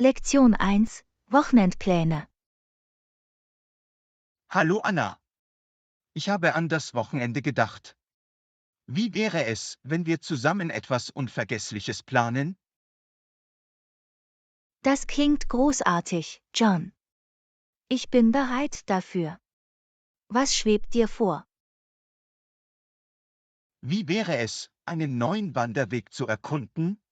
Lektion 1: Wochenendpläne. Hallo Anna. Ich habe an das Wochenende gedacht. Wie wäre es, wenn wir zusammen etwas Unvergessliches planen? Das klingt großartig, John. Ich bin bereit dafür. Was schwebt dir vor? Wie wäre es, einen neuen Wanderweg zu erkunden?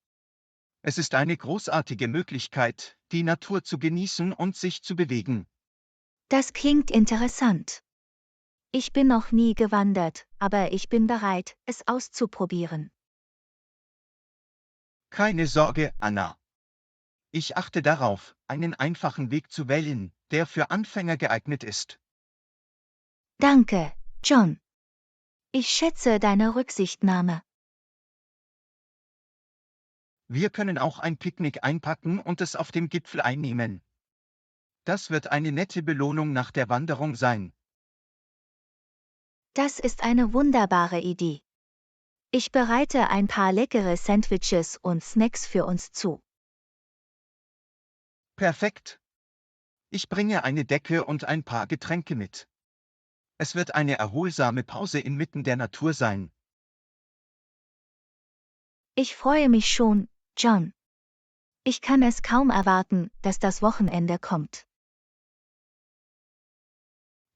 Es ist eine großartige Möglichkeit, die Natur zu genießen und sich zu bewegen. Das klingt interessant. Ich bin noch nie gewandert, aber ich bin bereit, es auszuprobieren. Keine Sorge, Anna. Ich achte darauf, einen einfachen Weg zu wählen, der für Anfänger geeignet ist. Danke, John. Ich schätze deine Rücksichtnahme. Wir können auch ein Picknick einpacken und es auf dem Gipfel einnehmen. Das wird eine nette Belohnung nach der Wanderung sein. Das ist eine wunderbare Idee. Ich bereite ein paar leckere Sandwiches und Snacks für uns zu. Perfekt. Ich bringe eine Decke und ein paar Getränke mit. Es wird eine erholsame Pause inmitten der Natur sein. Ich freue mich schon, John. Ich kann es kaum erwarten, dass das Wochenende kommt.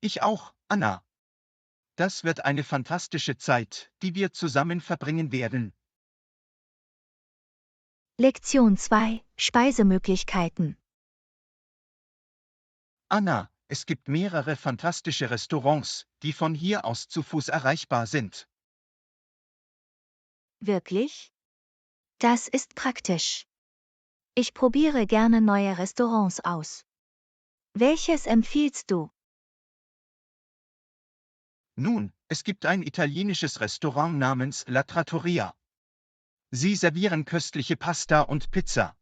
Ich auch, Anna. Das wird eine fantastische Zeit, die wir zusammen verbringen werden. Lektion 2: Speisemöglichkeiten. Anna, es gibt mehrere fantastische Restaurants, die von hier aus zu Fuß erreichbar sind. Wirklich? Das ist praktisch. Ich probiere gerne neue Restaurants aus. Welches empfiehlst du? Nun, es gibt ein italienisches Restaurant namens La Trattoria. Sie servieren köstliche Pasta und Pizza.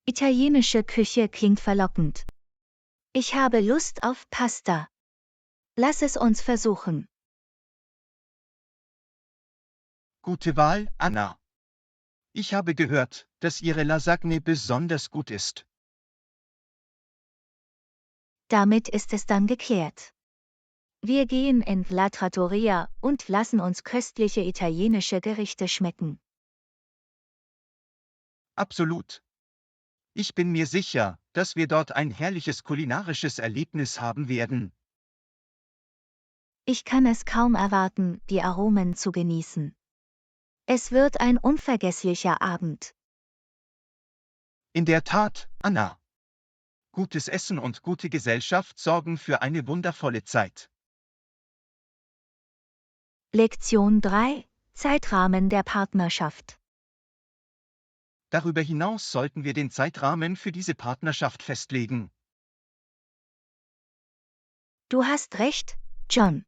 Italienische Küche klingt verlockend. Ich habe Lust auf Pasta. Lass es uns versuchen. Gute Wahl, Anna. Ich habe gehört, dass Ihre Lasagne besonders gut ist. Damit ist es dann geklärt. Wir gehen in La Trattoria und lassen uns köstliche italienische Gerichte schmecken. Absolut. Ich bin mir sicher, dass wir dort ein herrliches kulinarisches Erlebnis haben werden. Ich kann es kaum erwarten, die Aromen zu genießen. Es wird ein unvergesslicher Abend. In der Tat, Anna. Gutes Essen und gute Gesellschaft sorgen für eine wundervolle Zeit. Lektion 3: Zeitrahmen der Partnerschaft. Darüber hinaus sollten wir den Zeitrahmen für diese Partnerschaft festlegen. Du hast recht, John.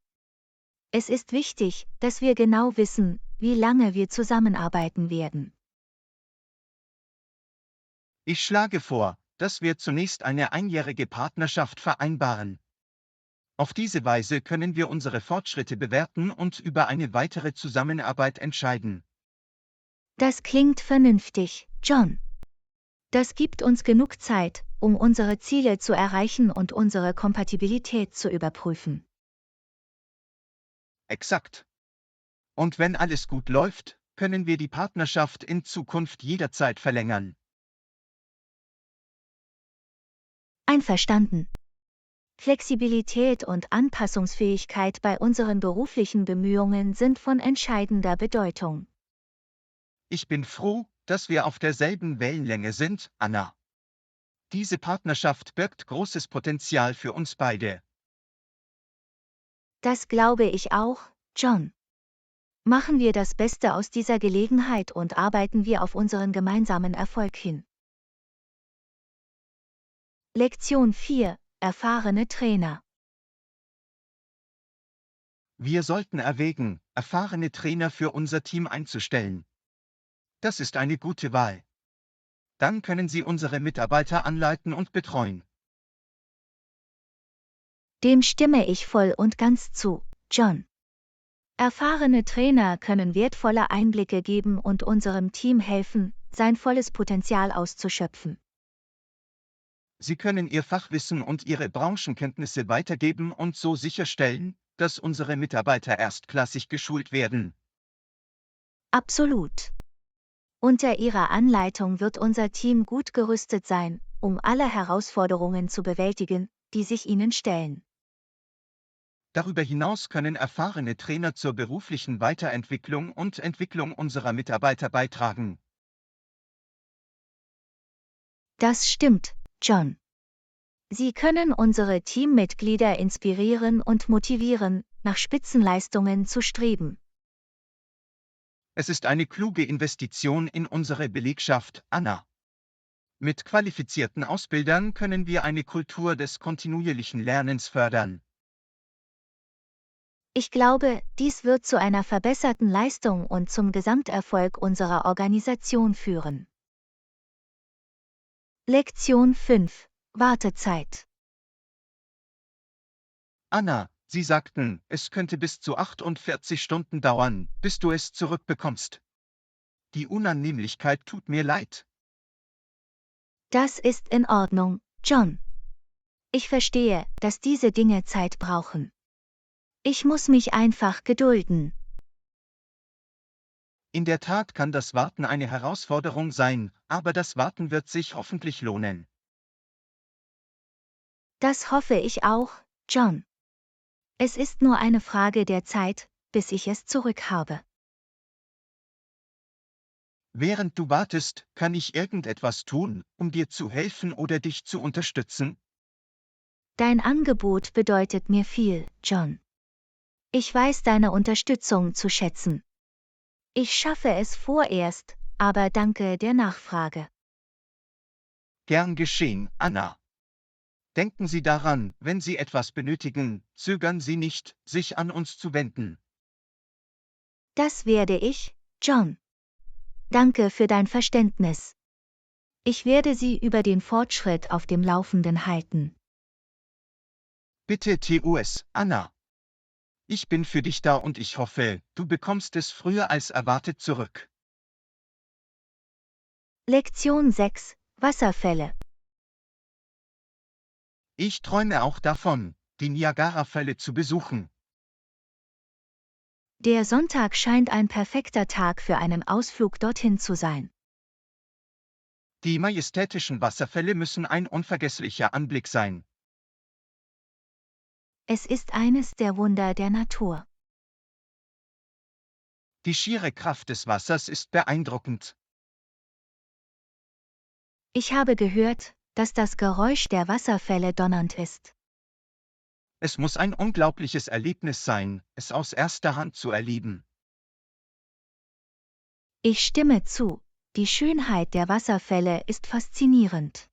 Es ist wichtig, dass wir genau wissen, wie lange wir zusammenarbeiten werden. Ich schlage vor, dass wir zunächst eine einjährige Partnerschaft vereinbaren. Auf diese Weise können wir unsere Fortschritte bewerten und über eine weitere Zusammenarbeit entscheiden. Das klingt vernünftig, John. Das gibt uns genug Zeit, um unsere Ziele zu erreichen und unsere Kompatibilität zu überprüfen. Exakt. Und wenn alles gut läuft, können wir die Partnerschaft in Zukunft jederzeit verlängern. Einverstanden. Flexibilität und Anpassungsfähigkeit bei unseren beruflichen Bemühungen sind von entscheidender Bedeutung. Ich bin froh, dass wir auf derselben Wellenlänge sind, Anna. Diese Partnerschaft birgt großes Potenzial für uns beide. Das glaube ich auch, John. Machen wir das Beste aus dieser Gelegenheit und arbeiten wir auf unseren gemeinsamen Erfolg hin. Lektion 4: Erfahrene Trainer. Wir sollten erwägen, erfahrene Trainer für unser Team einzustellen. Das ist eine gute Wahl. Dann können sie unsere Mitarbeiter anleiten und betreuen. Dem stimme ich voll und ganz zu, John. Erfahrene Trainer können wertvolle Einblicke geben und unserem Team helfen, sein volles Potenzial auszuschöpfen. Sie können Ihr Fachwissen und Ihre Branchenkenntnisse weitergeben und so sicherstellen, dass unsere Mitarbeiter erstklassig geschult werden. Absolut. Unter Ihrer Anleitung wird unser Team gut gerüstet sein, um alle Herausforderungen zu bewältigen, die sich Ihnen stellen. Darüber hinaus können erfahrene Trainer zur beruflichen Weiterentwicklung und Entwicklung unserer Mitarbeiter beitragen. Das stimmt, John. Sie können unsere Teammitglieder inspirieren und motivieren, nach Spitzenleistungen zu streben. Es ist eine kluge Investition in unsere Belegschaft, Anna. Mit qualifizierten Ausbildern können wir eine Kultur des kontinuierlichen Lernens fördern. Ich glaube, dies wird zu einer verbesserten Leistung und zum Gesamterfolg unserer Organisation führen. Lektion 5. Wartezeit. Anna, Sie sagten, es könnte bis zu 48 Stunden dauern, bis du es zurückbekommst. Die Unannehmlichkeit tut mir leid. Das ist in Ordnung, John. Ich verstehe, dass diese Dinge Zeit brauchen. Ich muss mich einfach gedulden. In der Tat kann das Warten eine Herausforderung sein, aber das Warten wird sich hoffentlich lohnen. Das hoffe ich auch, John. Es ist nur eine Frage der Zeit, bis ich es zurück habe. Während du wartest, kann ich irgendetwas tun, um dir zu helfen oder dich zu unterstützen? Dein Angebot bedeutet mir viel, John. Ich weiß deine Unterstützung zu schätzen. Ich schaffe es vorerst, aber danke der Nachfrage. Gern geschehen, Anna. Denken Sie daran, wenn Sie etwas benötigen, zögern Sie nicht, sich an uns zu wenden. Das werde ich, John. Danke für dein Verständnis. Ich werde Sie über den Fortschritt auf dem Laufenden halten. Bitte TUS, Anna. Ich bin für dich da und ich hoffe, du bekommst es früher als erwartet zurück. Lektion 6. Wasserfälle. Ich träume auch davon, die Niagarafälle zu besuchen. Der Sonntag scheint ein perfekter Tag für einen Ausflug dorthin zu sein. Die majestätischen Wasserfälle müssen ein unvergesslicher Anblick sein. Es ist eines der Wunder der Natur. Die schiere Kraft des Wassers ist beeindruckend. Ich habe gehört, dass das Geräusch der Wasserfälle donnernd ist. Es muss ein unglaubliches Erlebnis sein, es aus erster Hand zu erleben. Ich stimme zu, die Schönheit der Wasserfälle ist faszinierend.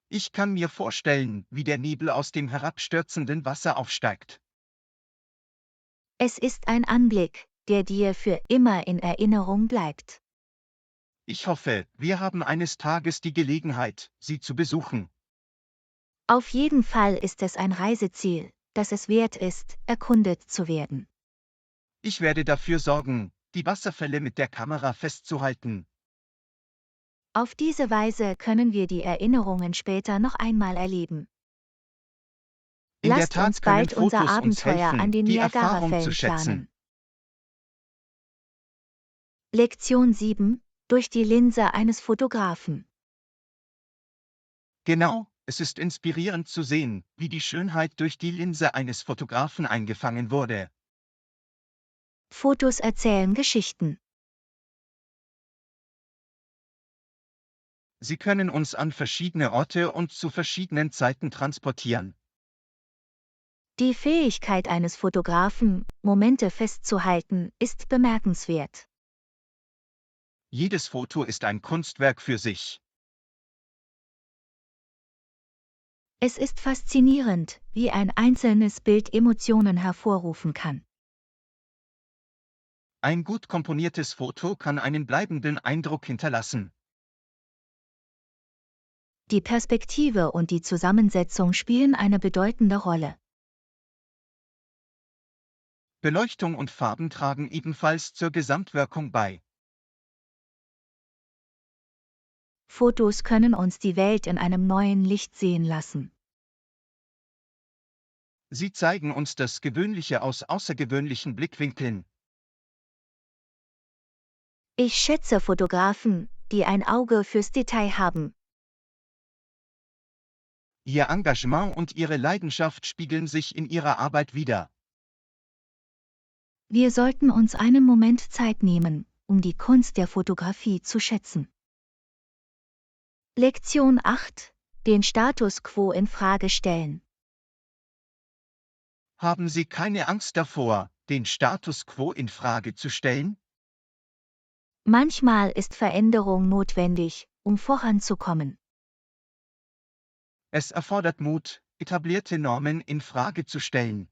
Ich kann mir vorstellen, wie der Nebel aus dem herabstürzenden Wasser aufsteigt. Es ist ein Anblick, der dir für immer in Erinnerung bleibt. Ich hoffe, wir haben eines Tages die Gelegenheit, sie zu besuchen. Auf jeden Fall ist es ein Reiseziel, das es wert ist, erkundet zu werden. Ich werde dafür sorgen, die Wasserfälle mit der Kamera festzuhalten. Auf diese Weise können wir die Erinnerungen später noch einmal erleben. In der Lasst uns Tat können bald unser Fotos uns Abenteuer an helfen, den die Erfahrung zu Niagarafällen schätzen. planen. Lektion 7. Durch die Linse eines Fotografen. Genau, es ist inspirierend zu sehen, wie die Schönheit durch die Linse eines Fotografen eingefangen wurde. Fotos erzählen Geschichten. Sie können uns an verschiedene Orte und zu verschiedenen Zeiten transportieren. Die Fähigkeit eines Fotografen, Momente festzuhalten, ist bemerkenswert. Jedes Foto ist ein Kunstwerk für sich. Es ist faszinierend, wie ein einzelnes Bild Emotionen hervorrufen kann. Ein gut komponiertes Foto kann einen bleibenden Eindruck hinterlassen. Die Perspektive und die Zusammensetzung spielen eine bedeutende Rolle. Beleuchtung und Farben tragen ebenfalls zur Gesamtwirkung bei. Fotos können uns die Welt in einem neuen Licht sehen lassen. Sie zeigen uns das Gewöhnliche aus außergewöhnlichen Blickwinkeln. Ich schätze Fotografen, die ein Auge fürs Detail haben. Ihr Engagement und ihre Leidenschaft spiegeln sich in ihrer Arbeit wider. Wir sollten uns einen Moment Zeit nehmen, um die Kunst der Fotografie zu schätzen. Lektion 8: Den Status quo in Frage stellen. Haben Sie keine Angst davor, den Status quo in Frage zu stellen? Manchmal ist Veränderung notwendig, um voranzukommen. Es erfordert Mut, etablierte Normen in Frage zu stellen.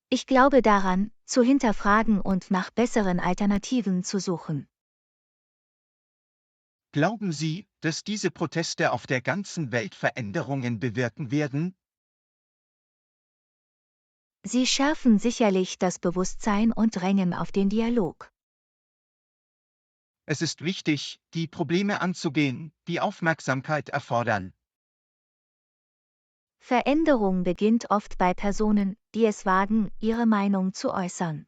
Ich glaube daran, zu hinterfragen und nach besseren Alternativen zu suchen. Glauben Sie, dass diese Proteste auf der ganzen Welt Veränderungen bewirken werden? Sie schärfen sicherlich das Bewusstsein und drängen auf den Dialog. Es ist wichtig, die Probleme anzugehen, die Aufmerksamkeit erfordern. Veränderung beginnt oft bei Personen, die es wagen, ihre Meinung zu äußern.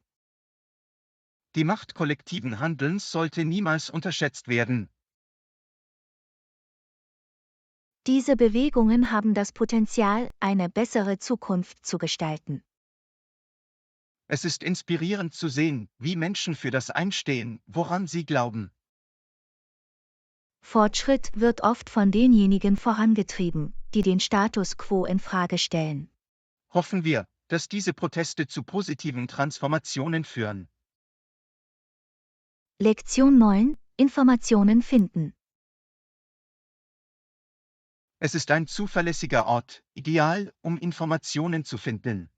Die Macht kollektiven Handelns sollte niemals unterschätzt werden. Diese Bewegungen haben das Potenzial, eine bessere Zukunft zu gestalten. Es ist inspirierend zu sehen, wie Menschen für das einstehen, woran sie glauben. Fortschritt wird oft von denjenigen vorangetrieben, die den Status quo in Frage stellen. Hoffen wir, dass diese Proteste zu positiven Transformationen führen. Lektion 9: Informationen finden. Es ist ein zuverlässiger Ort, ideal, um Informationen zu finden.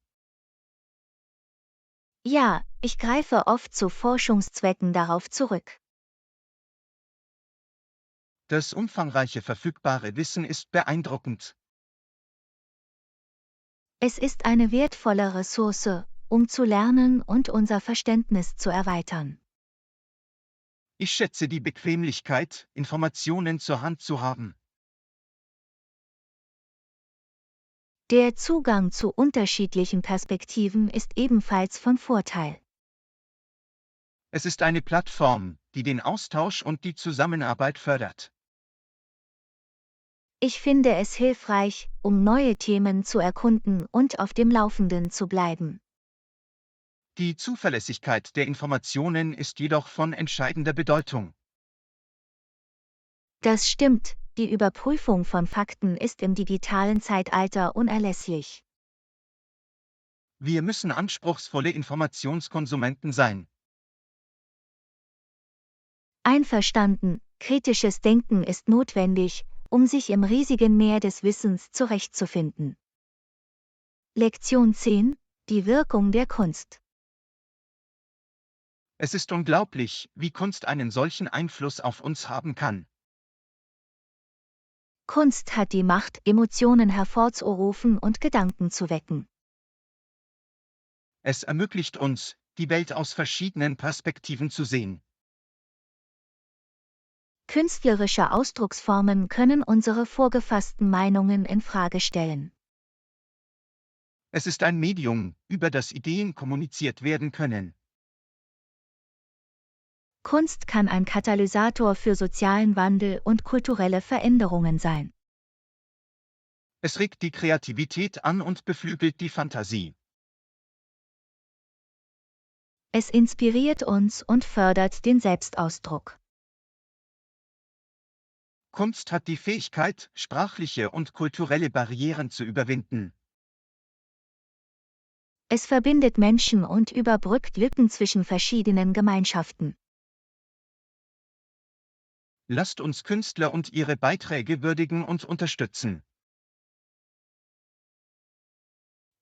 Ja, ich greife oft zu Forschungszwecken darauf zurück. Das umfangreiche verfügbare Wissen ist beeindruckend. Es ist eine wertvolle Ressource, um zu lernen und unser Verständnis zu erweitern. Ich schätze die Bequemlichkeit, Informationen zur Hand zu haben. Der Zugang zu unterschiedlichen Perspektiven ist ebenfalls von Vorteil. Es ist eine Plattform, die den Austausch und die Zusammenarbeit fördert. Ich finde es hilfreich, um neue Themen zu erkunden und auf dem Laufenden zu bleiben. Die Zuverlässigkeit der Informationen ist jedoch von entscheidender Bedeutung. Das stimmt, die Überprüfung von Fakten ist im digitalen Zeitalter unerlässlich. Wir müssen anspruchsvolle Informationskonsumenten sein. Einverstanden, kritisches Denken ist notwendig, um sich im riesigen Meer des Wissens zurechtzufinden. Lektion 10: Die Wirkung der Kunst. Es ist unglaublich, wie Kunst einen solchen Einfluss auf uns haben kann. Kunst hat die Macht, Emotionen hervorzurufen und Gedanken zu wecken. Es ermöglicht uns, die Welt aus verschiedenen Perspektiven zu sehen. Künstlerische Ausdrucksformen können unsere vorgefassten Meinungen in Frage stellen. Es ist ein Medium, über das Ideen kommuniziert werden können. Kunst kann ein Katalysator für sozialen Wandel und kulturelle Veränderungen sein. Es regt die Kreativität an und beflügelt die Fantasie. Es inspiriert uns und fördert den Selbstausdruck. Kunst hat die Fähigkeit, sprachliche und kulturelle Barrieren zu überwinden. Es verbindet Menschen und überbrückt Lücken zwischen verschiedenen Gemeinschaften. Lasst uns Künstler und ihre Beiträge würdigen und unterstützen.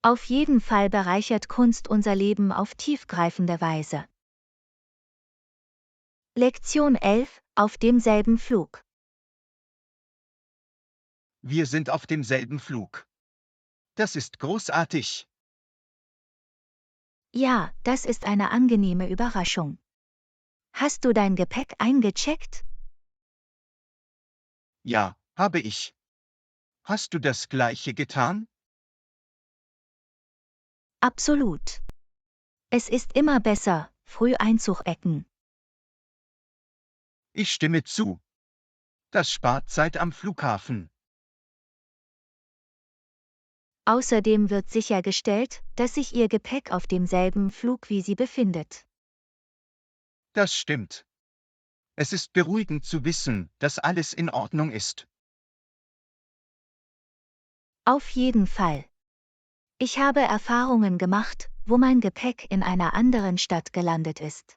Auf jeden Fall bereichert Kunst unser Leben auf tiefgreifende Weise. Lektion 11: Auf demselben Flug. Wir sind auf demselben Flug. Das ist großartig. Ja, das ist eine angenehme Überraschung. Hast du dein Gepäck eingecheckt? Ja, habe ich. Hast du das Gleiche getan? Absolut. Es ist immer besser, früh einzuchecken. Ich stimme zu. Das spart Zeit am Flughafen. Außerdem wird sichergestellt, dass sich Ihr Gepäck auf demselben Flug wie Sie befindet. Das stimmt. Es ist beruhigend zu wissen, dass alles in Ordnung ist. Auf jeden Fall. Ich habe Erfahrungen gemacht, wo mein Gepäck in einer anderen Stadt gelandet ist.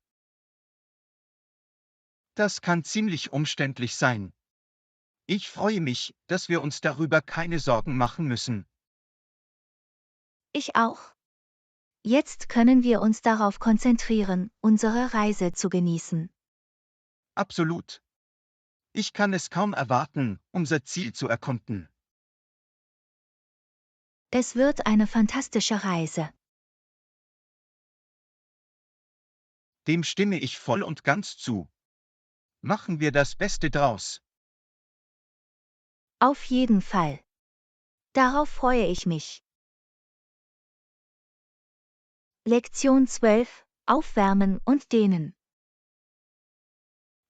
Das kann ziemlich umständlich sein. Ich freue mich, dass wir uns darüber keine Sorgen machen müssen. Ich auch. Jetzt können wir uns darauf konzentrieren, unsere Reise zu genießen. Absolut. Ich kann es kaum erwarten, unser Ziel zu erkunden. Es wird eine fantastische Reise. Dem stimme ich voll und ganz zu. Machen wir das Beste draus. Auf jeden Fall. Darauf freue ich mich. Lektion 12: Aufwärmen und dehnen.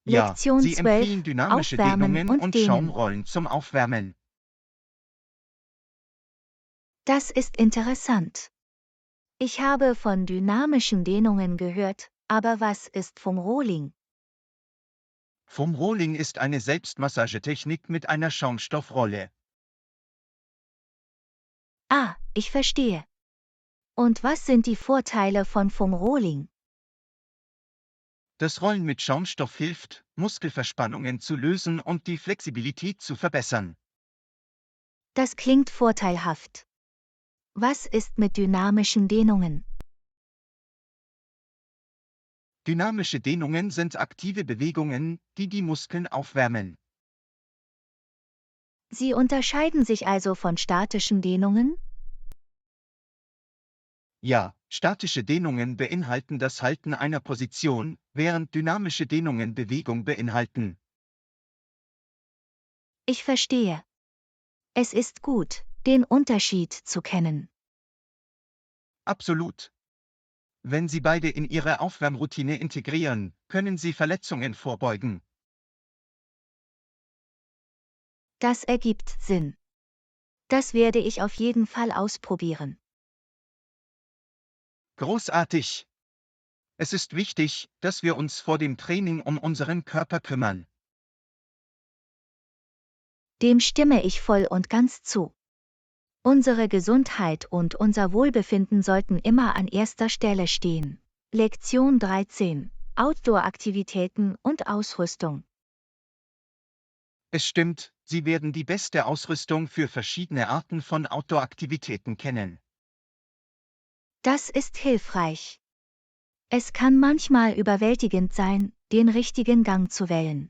Ja, Lektion Sie empfehlen 12: dynamische Aufwärmen Dehnungen und und dehnen. Schaumrollen zum Aufwärmen. Das ist interessant. Ich habe von dynamischen Dehnungen gehört, aber was ist Foam Rolling? Foam Rolling ist eine Selbstmassagetechnik mit einer Schaumstoffrolle. Ah, ich verstehe. Und was sind die Vorteile von Foam Rolling? Das Rollen mit Schaumstoff hilft, Muskelverspannungen zu lösen und die Flexibilität zu verbessern. Das klingt vorteilhaft. Was ist mit dynamischen Dehnungen? Dynamische Dehnungen sind aktive Bewegungen, die die Muskeln aufwärmen. Sie unterscheiden sich also von statischen Dehnungen? Ja, statische Dehnungen beinhalten das Halten einer Position, während dynamische Dehnungen Bewegung beinhalten. Ich verstehe. Es ist gut, den Unterschied zu kennen. Absolut. Wenn Sie beide in Ihre Aufwärmroutine integrieren, können Sie Verletzungen vorbeugen. Das ergibt Sinn. Das werde ich auf jeden Fall ausprobieren. Großartig! Es ist wichtig, dass wir uns vor dem Training um unseren Körper kümmern. Dem stimme ich voll und ganz zu. Unsere Gesundheit und unser Wohlbefinden sollten immer an erster Stelle stehen. Lektion 13: Outdoor-Aktivitäten und Ausrüstung. Es stimmt, Sie werden die beste Ausrüstung für verschiedene Arten von Outdoor-Aktivitäten kennen. Das ist hilfreich. Es kann manchmal überwältigend sein, den richtigen Gang zu wählen.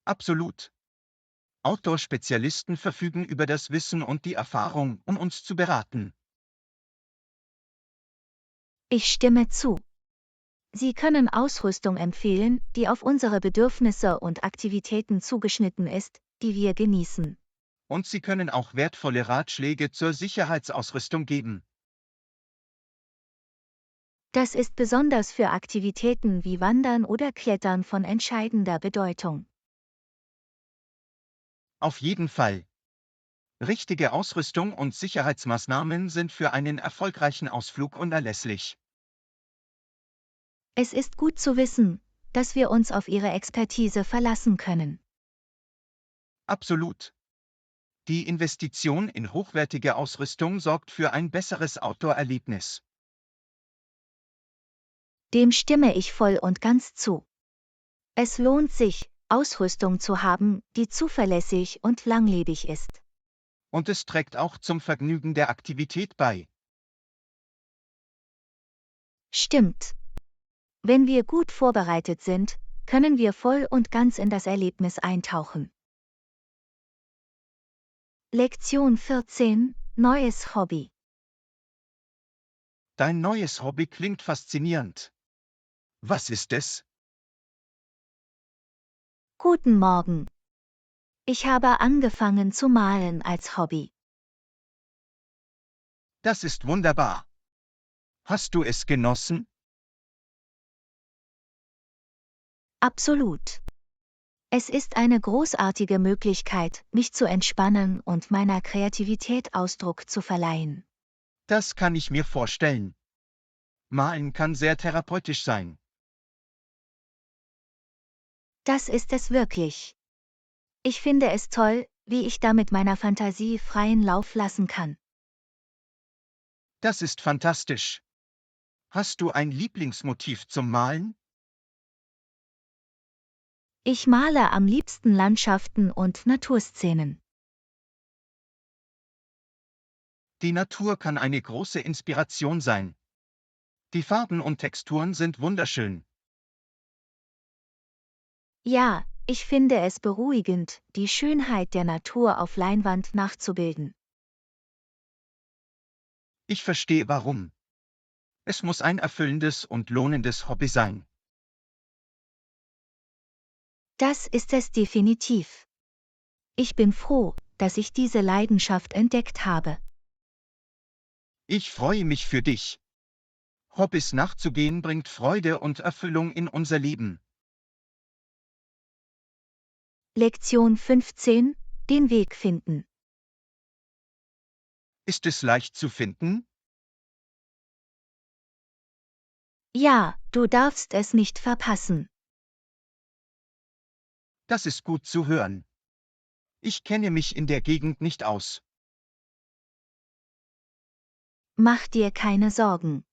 Absolut. Outdoor-Spezialisten verfügen über das Wissen und die Erfahrung, um uns zu beraten. Ich stimme zu. Sie können Ausrüstung empfehlen, die auf unsere Bedürfnisse und Aktivitäten zugeschnitten ist, die wir genießen. Und Sie können auch wertvolle Ratschläge zur Sicherheitsausrüstung geben. Das ist besonders für Aktivitäten wie Wandern oder Klettern von entscheidender Bedeutung. Auf jeden Fall. Richtige Ausrüstung und Sicherheitsmaßnahmen sind für einen erfolgreichen Ausflug unerlässlich. Es ist gut zu wissen, dass wir uns auf Ihre Expertise verlassen können. Absolut. Die Investition in hochwertige Ausrüstung sorgt für ein besseres Outdoor-Erlebnis. Dem stimme ich voll und ganz zu. Es lohnt sich, Ausrüstung zu haben, die zuverlässig und langlebig ist. Und es trägt auch zum Vergnügen der Aktivität bei. Stimmt. Wenn wir gut vorbereitet sind, können wir voll und ganz in das Erlebnis eintauchen. Lektion 14: Neues Hobby. Dein neues Hobby klingt faszinierend. Was ist es? Guten Morgen. Ich habe angefangen zu malen als Hobby. Das ist wunderbar. Hast du es genossen? Absolut. Es ist eine großartige Möglichkeit, mich zu entspannen und meiner Kreativität Ausdruck zu verleihen. Das kann ich mir vorstellen. Malen kann sehr therapeutisch sein. Das ist es wirklich. Ich finde es toll, wie ich damit meiner Fantasie freien Lauf lassen kann. Das ist fantastisch. Hast du ein Lieblingsmotiv zum Malen? Ich male am liebsten Landschaften und Naturszenen. Die Natur kann eine große Inspiration sein. Die Farben und Texturen sind wunderschön. Ja, ich finde es beruhigend, die Schönheit der Natur auf Leinwand nachzubilden. Ich verstehe warum. Es muss ein erfüllendes und lohnendes Hobby sein. Das ist es definitiv. Ich bin froh, dass ich diese Leidenschaft entdeckt habe. Ich freue mich für dich. Hobbys nachzugehen bringt Freude und Erfüllung in unser Leben. Lektion 15: Den Weg finden. Ist es leicht zu finden? Ja, du darfst es nicht verpassen. Das ist gut zu hören. Ich kenne mich in der Gegend nicht aus. Mach dir keine Sorgen.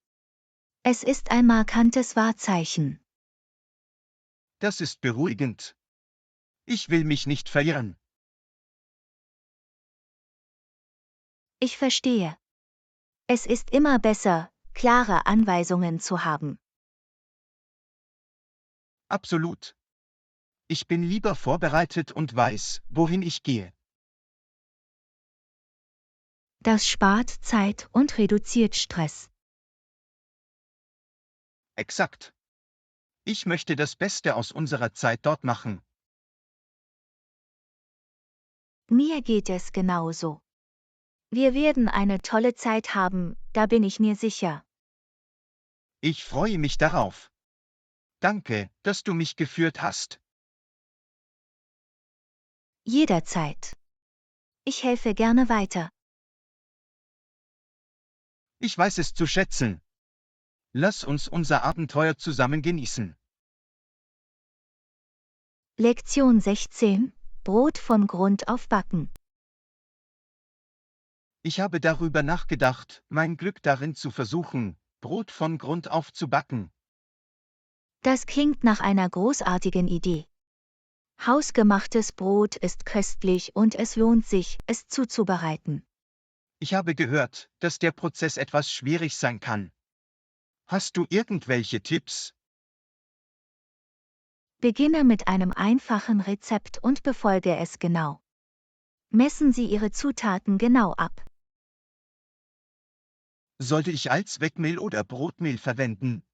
Es ist ein markantes Wahrzeichen. Das ist beruhigend. Ich will mich nicht verirren. Ich verstehe. Es ist immer besser, klare Anweisungen zu haben. Absolut. Ich bin lieber vorbereitet und weiß, wohin ich gehe. Das spart Zeit und reduziert Stress. Exakt. Ich möchte das Beste aus unserer Zeit dort machen. Mir geht es genauso. Wir werden eine tolle Zeit haben, da bin ich mir sicher. Ich freue mich darauf. Danke, dass du mich geführt hast. Jederzeit. Ich helfe gerne weiter. Ich weiß es zu schätzen. Lass uns unser Abenteuer zusammen genießen. Lektion 16: Brot von Grund auf backen. Ich habe darüber nachgedacht, mein Glück darin zu versuchen, Brot von Grund auf zu backen. Das klingt nach einer großartigen Idee. Hausgemachtes Brot ist köstlich und es lohnt sich, es zuzubereiten. Ich habe gehört, dass der Prozess etwas schwierig sein kann. Hast du irgendwelche Tipps? Beginne mit einem einfachen Rezept und befolge es genau. Messen Sie Ihre Zutaten genau ab. Sollte ich Allzweckmehl oder Brotmehl verwenden?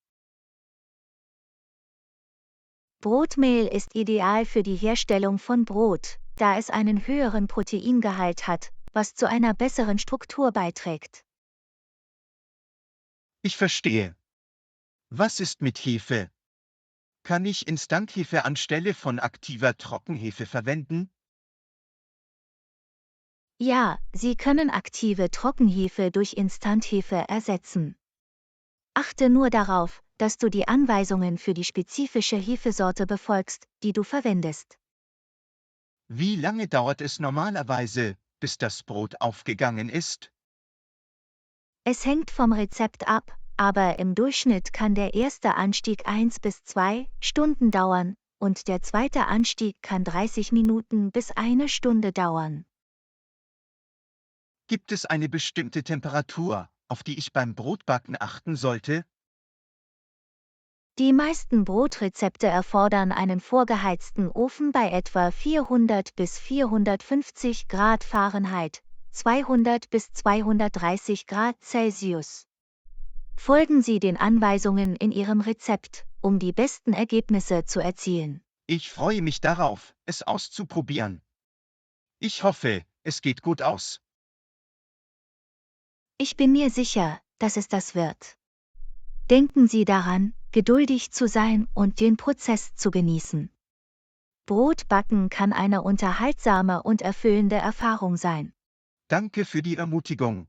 Brotmehl ist ideal für die Herstellung von Brot, da es einen höheren Proteingehalt hat, was zu einer besseren Struktur beiträgt. Ich verstehe. Was ist mit Hefe? Kann ich Instanthefe anstelle von aktiver Trockenhefe verwenden? Ja, Sie können aktive Trockenhefe durch Instanthefe ersetzen. Achte nur darauf, dass du die Anweisungen für die spezifische Hefesorte befolgst, die du verwendest. Wie lange dauert es normalerweise, bis das Brot aufgegangen ist? Es hängt vom Rezept ab, aber im Durchschnitt kann der erste Anstieg 1 bis 2 Stunden dauern und der zweite Anstieg kann 30 Minuten bis 1 Stunde dauern. Gibt es eine bestimmte Temperatur, auf die ich beim Brotbacken achten sollte? Die meisten Brotrezepte erfordern einen vorgeheizten Ofen bei etwa 400 bis 450 Grad Fahrenheit, 200 bis 230 Grad Celsius. Folgen Sie den Anweisungen in Ihrem Rezept, um die besten Ergebnisse zu erzielen. Ich freue mich darauf, es auszuprobieren. Ich hoffe, es geht gut aus. Ich bin mir sicher, dass es das wird. Denken Sie daran, geduldig zu sein und den Prozess zu genießen. Brotbacken kann eine unterhaltsame und erfüllende Erfahrung sein. Danke für die Ermutigung.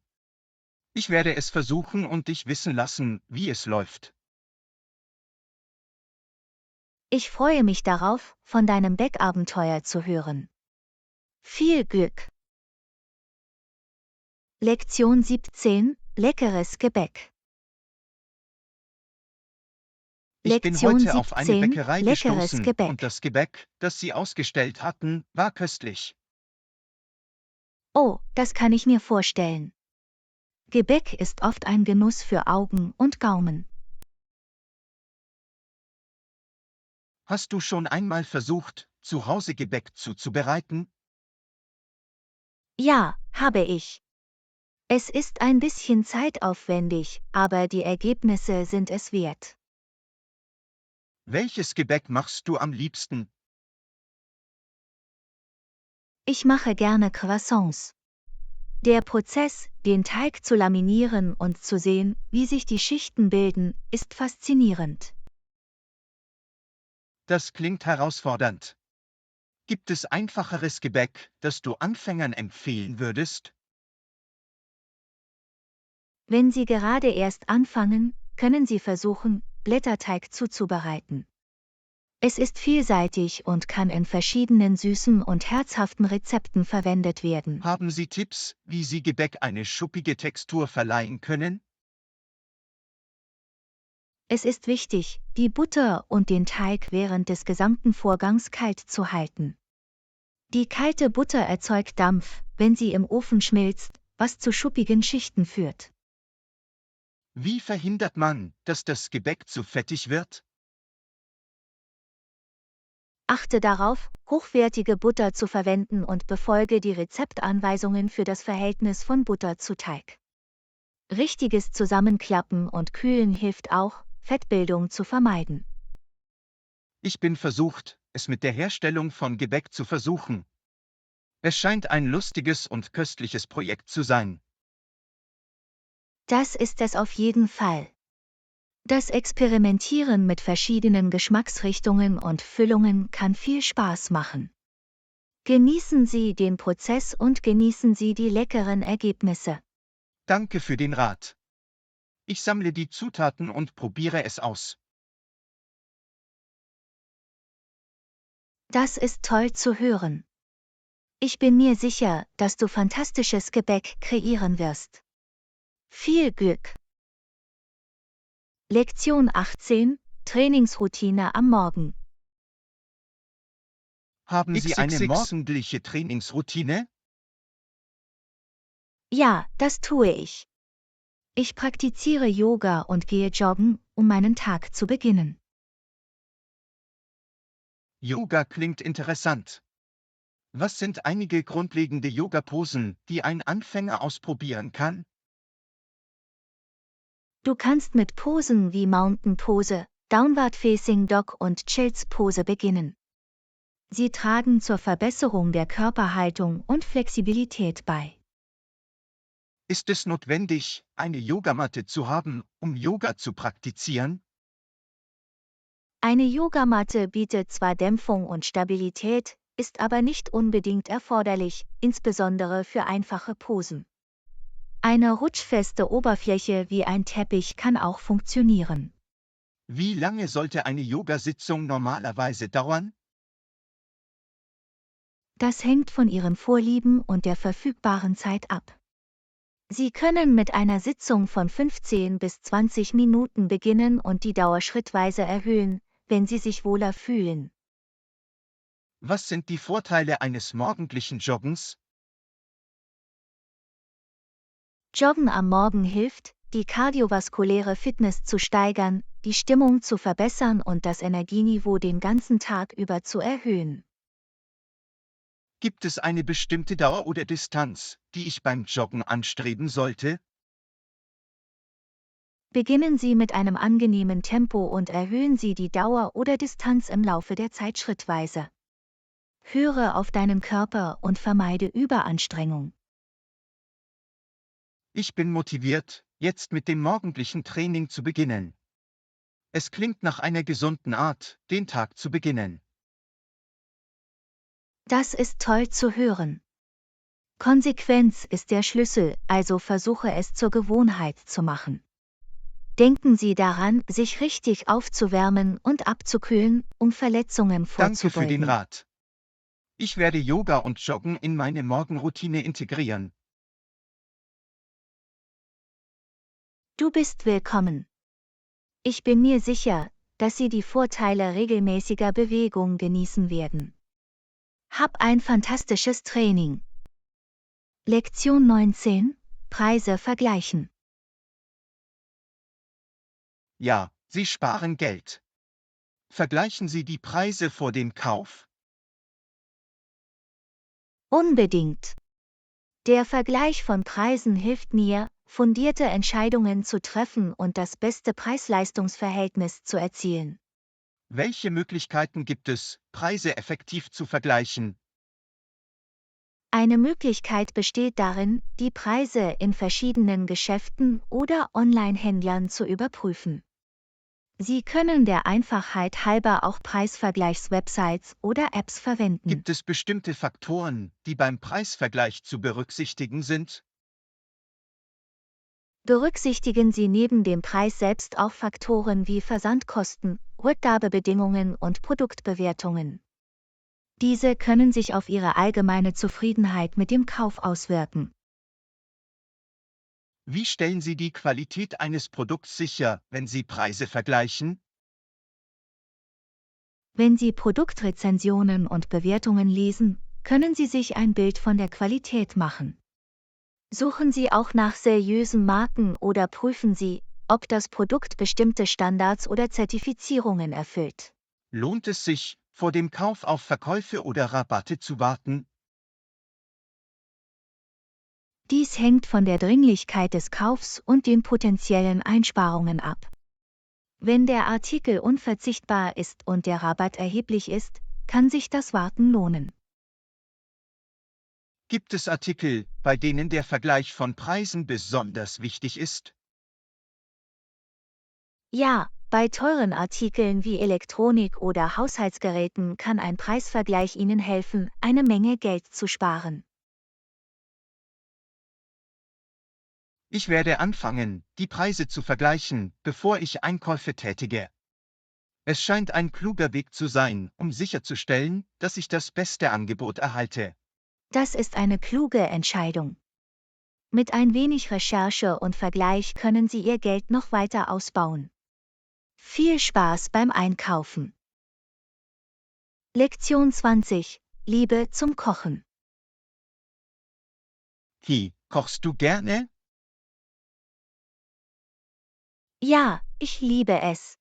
Ich werde es versuchen und dich wissen lassen, wie es läuft. Ich freue mich darauf, von deinem Backabenteuer zu hören. Viel Glück! Lektion 17: Leckeres Gebäck. Ich bin Lektion heute auf eine 17: Bäckerei Leckeres gestoßen, Gebäck. und das Gebäck, das sie ausgestellt hatten, war köstlich. Oh, das kann ich mir vorstellen. Gebäck ist oft ein Genuss für Augen und Gaumen. Hast du schon einmal versucht, zu Hause Gebäck zuzubereiten? Ja, habe ich. Es ist ein bisschen zeitaufwendig, aber die Ergebnisse sind es wert. Welches Gebäck machst du am liebsten? Ich mache gerne Croissants. Der Prozess, den Teig zu laminieren und zu sehen, wie sich die Schichten bilden, ist faszinierend. Das klingt herausfordernd. Gibt es einfacheres Gebäck, das du Anfängern empfehlen würdest? Wenn Sie gerade erst anfangen, können Sie versuchen, Blätterteig zuzubereiten. Es ist vielseitig und kann in verschiedenen süßen und herzhaften Rezepten verwendet werden. Haben Sie Tipps, wie Sie Gebäck eine schuppige Textur verleihen können? Es ist wichtig, die Butter und den Teig während des gesamten Vorgangs kalt zu halten. Die kalte Butter erzeugt Dampf, wenn sie im Ofen schmilzt, was zu schuppigen Schichten führt. Wie verhindert man, dass das Gebäck zu fettig wird? Achte darauf, hochwertige Butter zu verwenden und befolge die Rezeptanweisungen für das Verhältnis von Butter zu Teig. Richtiges Zusammenklappen und Kühlen hilft auch, Fettbildung zu vermeiden. Ich bin versucht, es mit der Herstellung von Gebäck zu versuchen. Es scheint ein lustiges und köstliches Projekt zu sein. Das ist es auf jeden Fall. Das Experimentieren mit verschiedenen Geschmacksrichtungen und Füllungen kann viel Spaß machen. Genießen Sie den Prozess und genießen Sie die leckeren Ergebnisse. Danke für den Rat. Ich sammle die Zutaten und probiere es aus. Das ist toll zu hören. Ich bin mir sicher, dass du fantastisches Gebäck kreieren wirst. Viel Glück! Lektion 18: Trainingsroutine am Morgen. Haben Sie eine XXX. morgendliche Trainingsroutine? Ja, das tue ich. Ich praktiziere Yoga und gehe joggen, um meinen Tag zu beginnen. Yoga klingt interessant. Was sind einige grundlegende Yoga-Posen, die ein Anfänger ausprobieren kann? Du kannst mit Posen wie Mountain Pose, Downward Facing Dog und Child's Pose beginnen. Sie tragen zur Verbesserung der Körperhaltung und Flexibilität bei. Ist es notwendig, eine Yogamatte zu haben, um Yoga zu praktizieren? Eine Yogamatte bietet zwar Dämpfung und Stabilität, ist aber nicht unbedingt erforderlich, insbesondere für einfache Posen. Eine rutschfeste Oberfläche wie ein Teppich kann auch funktionieren. Wie lange sollte eine Yogasitzung normalerweise dauern? Das hängt von Ihren Vorlieben und der verfügbaren Zeit ab. Sie können mit einer Sitzung von 15 bis 20 Minuten beginnen und die Dauer schrittweise erhöhen, wenn Sie sich wohler fühlen. Was sind die Vorteile eines morgendlichen Joggens? Joggen am Morgen hilft, die kardiovaskuläre Fitness zu steigern, die Stimmung zu verbessern und das Energieniveau den ganzen Tag über zu erhöhen. Gibt es eine bestimmte Dauer oder Distanz, die ich beim Joggen anstreben sollte? Beginnen Sie mit einem angenehmen Tempo und erhöhen Sie die Dauer oder Distanz im Laufe der Zeit schrittweise. Höre auf deinen Körper und vermeide Überanstrengung. Ich bin motiviert, jetzt mit dem morgendlichen Training zu beginnen. Es klingt nach einer gesunden Art, den Tag zu beginnen. Das ist toll zu hören. Konsequenz ist der Schlüssel, also versuche es zur Gewohnheit zu machen. Denken Sie daran, sich richtig aufzuwärmen und abzukühlen, um Verletzungen Danke für den vorzubeugen. Rat. Ich werde Yoga und Joggen in meine Morgenroutine integrieren. Du bist willkommen. Ich bin mir sicher, dass Sie die Vorteile regelmäßiger Bewegung genießen werden. Hab ein fantastisches Training. Lektion 19: Preise vergleichen. Ja, Sie sparen Geld. Vergleichen Sie die Preise vor dem Kauf. Unbedingt. Der Vergleich von Preisen hilft mir, fundierte Entscheidungen zu treffen und das beste Preis-Leistungs-Verhältnis zu erzielen. Welche Möglichkeiten gibt es, Preise effektiv zu vergleichen? Eine Möglichkeit besteht darin, die Preise in verschiedenen Geschäften oder Online-Händlern zu überprüfen. Sie können der Einfachheit halber auch Preisvergleichswebsites oder Apps verwenden. Gibt es bestimmte Faktoren, die beim Preisvergleich zu berücksichtigen sind? Berücksichtigen Sie neben dem Preis selbst auch Faktoren wie Versandkosten, Rückgabebedingungen und Produktbewertungen. Diese können sich auf Ihre allgemeine Zufriedenheit mit dem Kauf auswirken. Wie stellen Sie die Qualität eines Produkts sicher, wenn Sie Preise vergleichen? Wenn Sie Produktrezensionen und Bewertungen lesen, können Sie sich ein Bild von der Qualität machen. Suchen Sie auch nach seriösen Marken oder prüfen Sie, ob das Produkt bestimmte Standards oder Zertifizierungen erfüllt. Lohnt es sich, vor dem Kauf auf Verkäufe oder Rabatte zu warten? Dies hängt von der Dringlichkeit des Kaufs und den potenziellen Einsparungen ab. Wenn der Artikel unverzichtbar ist und der Rabatt erheblich ist, kann sich das Warten lohnen. Gibt es Artikel, bei denen der Vergleich von Preisen besonders wichtig ist? Ja, bei teuren Artikeln wie Elektronik oder Haushaltsgeräten kann ein Preisvergleich Ihnen helfen, eine Menge Geld zu sparen. Ich werde anfangen, die Preise zu vergleichen, bevor ich Einkäufe tätige. Es scheint ein kluger Weg zu sein, um sicherzustellen, dass ich das beste Angebot erhalte. Das ist eine kluge Entscheidung. Mit ein wenig Recherche und Vergleich können Sie Ihr Geld noch weiter ausbauen. Viel Spaß beim Einkaufen. Lektion 20: Liebe zum Kochen. Kochst du gerne? Ja, ich liebe es.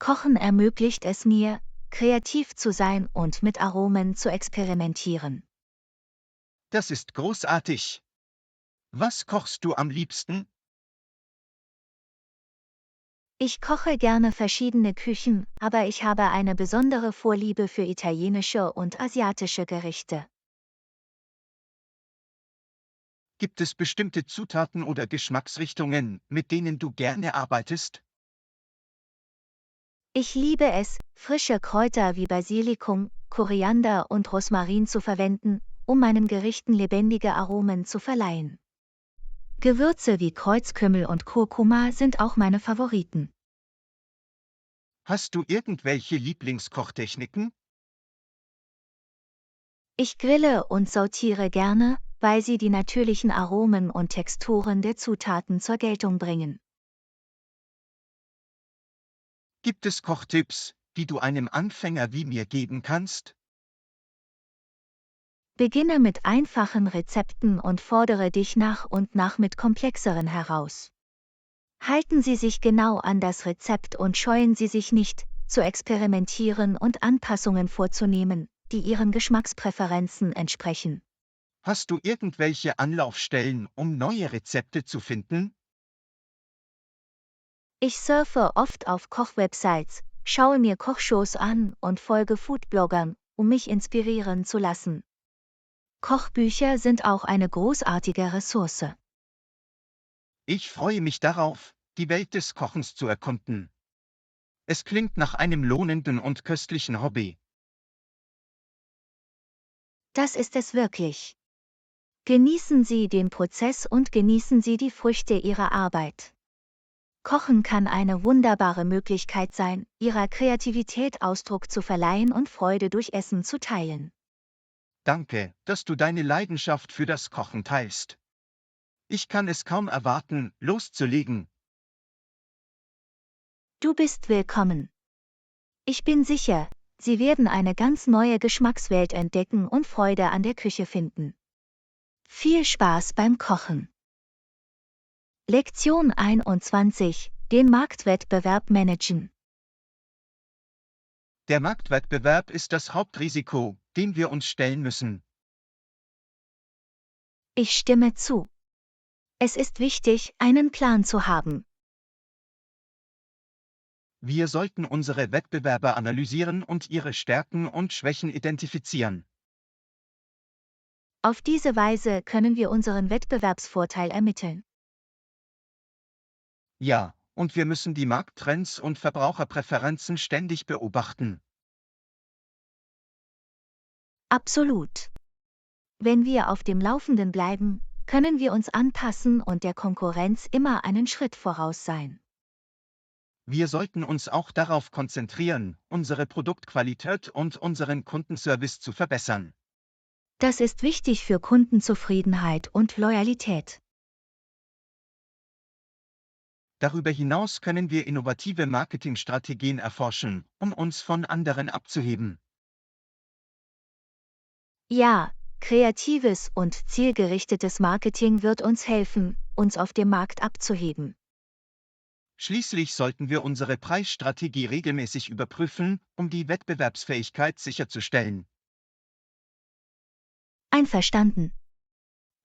Kochen ermöglicht es mir, kreativ zu sein und mit Aromen zu experimentieren. Das ist großartig. Was kochst du am liebsten? Ich koche gerne verschiedene Küchen, aber ich habe eine besondere Vorliebe für italienische und asiatische Gerichte. Gibt es bestimmte Zutaten oder Geschmacksrichtungen, mit denen du gerne arbeitest? Ich liebe es, frische Kräuter wie Basilikum, Koriander und Rosmarin zu verwenden, um meinen Gerichten lebendige Aromen zu verleihen. Gewürze wie Kreuzkümmel und Kurkuma sind auch meine Favoriten. Hast du irgendwelche Lieblingskochtechniken? Ich grille und sautiere gerne, weil sie die natürlichen Aromen und Texturen der Zutaten zur Geltung bringen. Gibt es Kochtipps, die du einem Anfänger wie mir geben kannst? Beginne mit einfachen Rezepten und fordere dich nach und nach mit komplexeren heraus. Halten Sie sich genau an das Rezept und scheuen Sie sich nicht, zu experimentieren und Anpassungen vorzunehmen, die Ihren Geschmackspräferenzen entsprechen. Hast du irgendwelche Anlaufstellen, um neue Rezepte zu finden? Ich surfe oft auf Kochwebsites, schaue mir Kochshows an und folge Foodbloggern, um mich inspirieren zu lassen. Kochbücher sind auch eine großartige Ressource. Ich freue mich darauf, die Welt des Kochens zu erkunden. Es klingt nach einem lohnenden und köstlichen Hobby. Das ist es wirklich. Genießen Sie den Prozess und genießen Sie die Früchte Ihrer Arbeit. Kochen kann eine wunderbare Möglichkeit sein, Ihrer Kreativität Ausdruck zu verleihen und Freude durch Essen zu teilen. Danke, dass du deine Leidenschaft für das Kochen teilst. Ich kann es kaum erwarten, loszulegen. Du bist willkommen. Ich bin sicher, Sie werden eine ganz neue Geschmackswelt entdecken und Freude an der Küche finden. Viel Spaß beim Kochen. Lektion 21: Den Marktwettbewerb managen. Der Marktwettbewerb ist das Hauptrisiko, dem wir uns stellen müssen. Ich stimme zu. Es ist wichtig, einen Plan zu haben. Wir sollten unsere Wettbewerber analysieren und ihre Stärken und Schwächen identifizieren. Auf diese Weise können wir unseren Wettbewerbsvorteil ermitteln. Ja, und wir müssen die Markttrends und Verbraucherpräferenzen ständig beobachten. Absolut. Wenn wir auf dem Laufenden bleiben, können wir uns anpassen und der Konkurrenz immer einen Schritt voraus sein. Wir sollten uns auch darauf konzentrieren, unsere Produktqualität und unseren Kundenservice zu verbessern. Das ist wichtig für Kundenzufriedenheit und Loyalität. Darüber hinaus können wir innovative Marketingstrategien erforschen, um uns von anderen abzuheben. Ja, kreatives und zielgerichtetes Marketing wird uns helfen, uns auf dem Markt abzuheben. Schließlich sollten wir unsere Preisstrategie regelmäßig überprüfen, um die Wettbewerbsfähigkeit sicherzustellen. Einverstanden.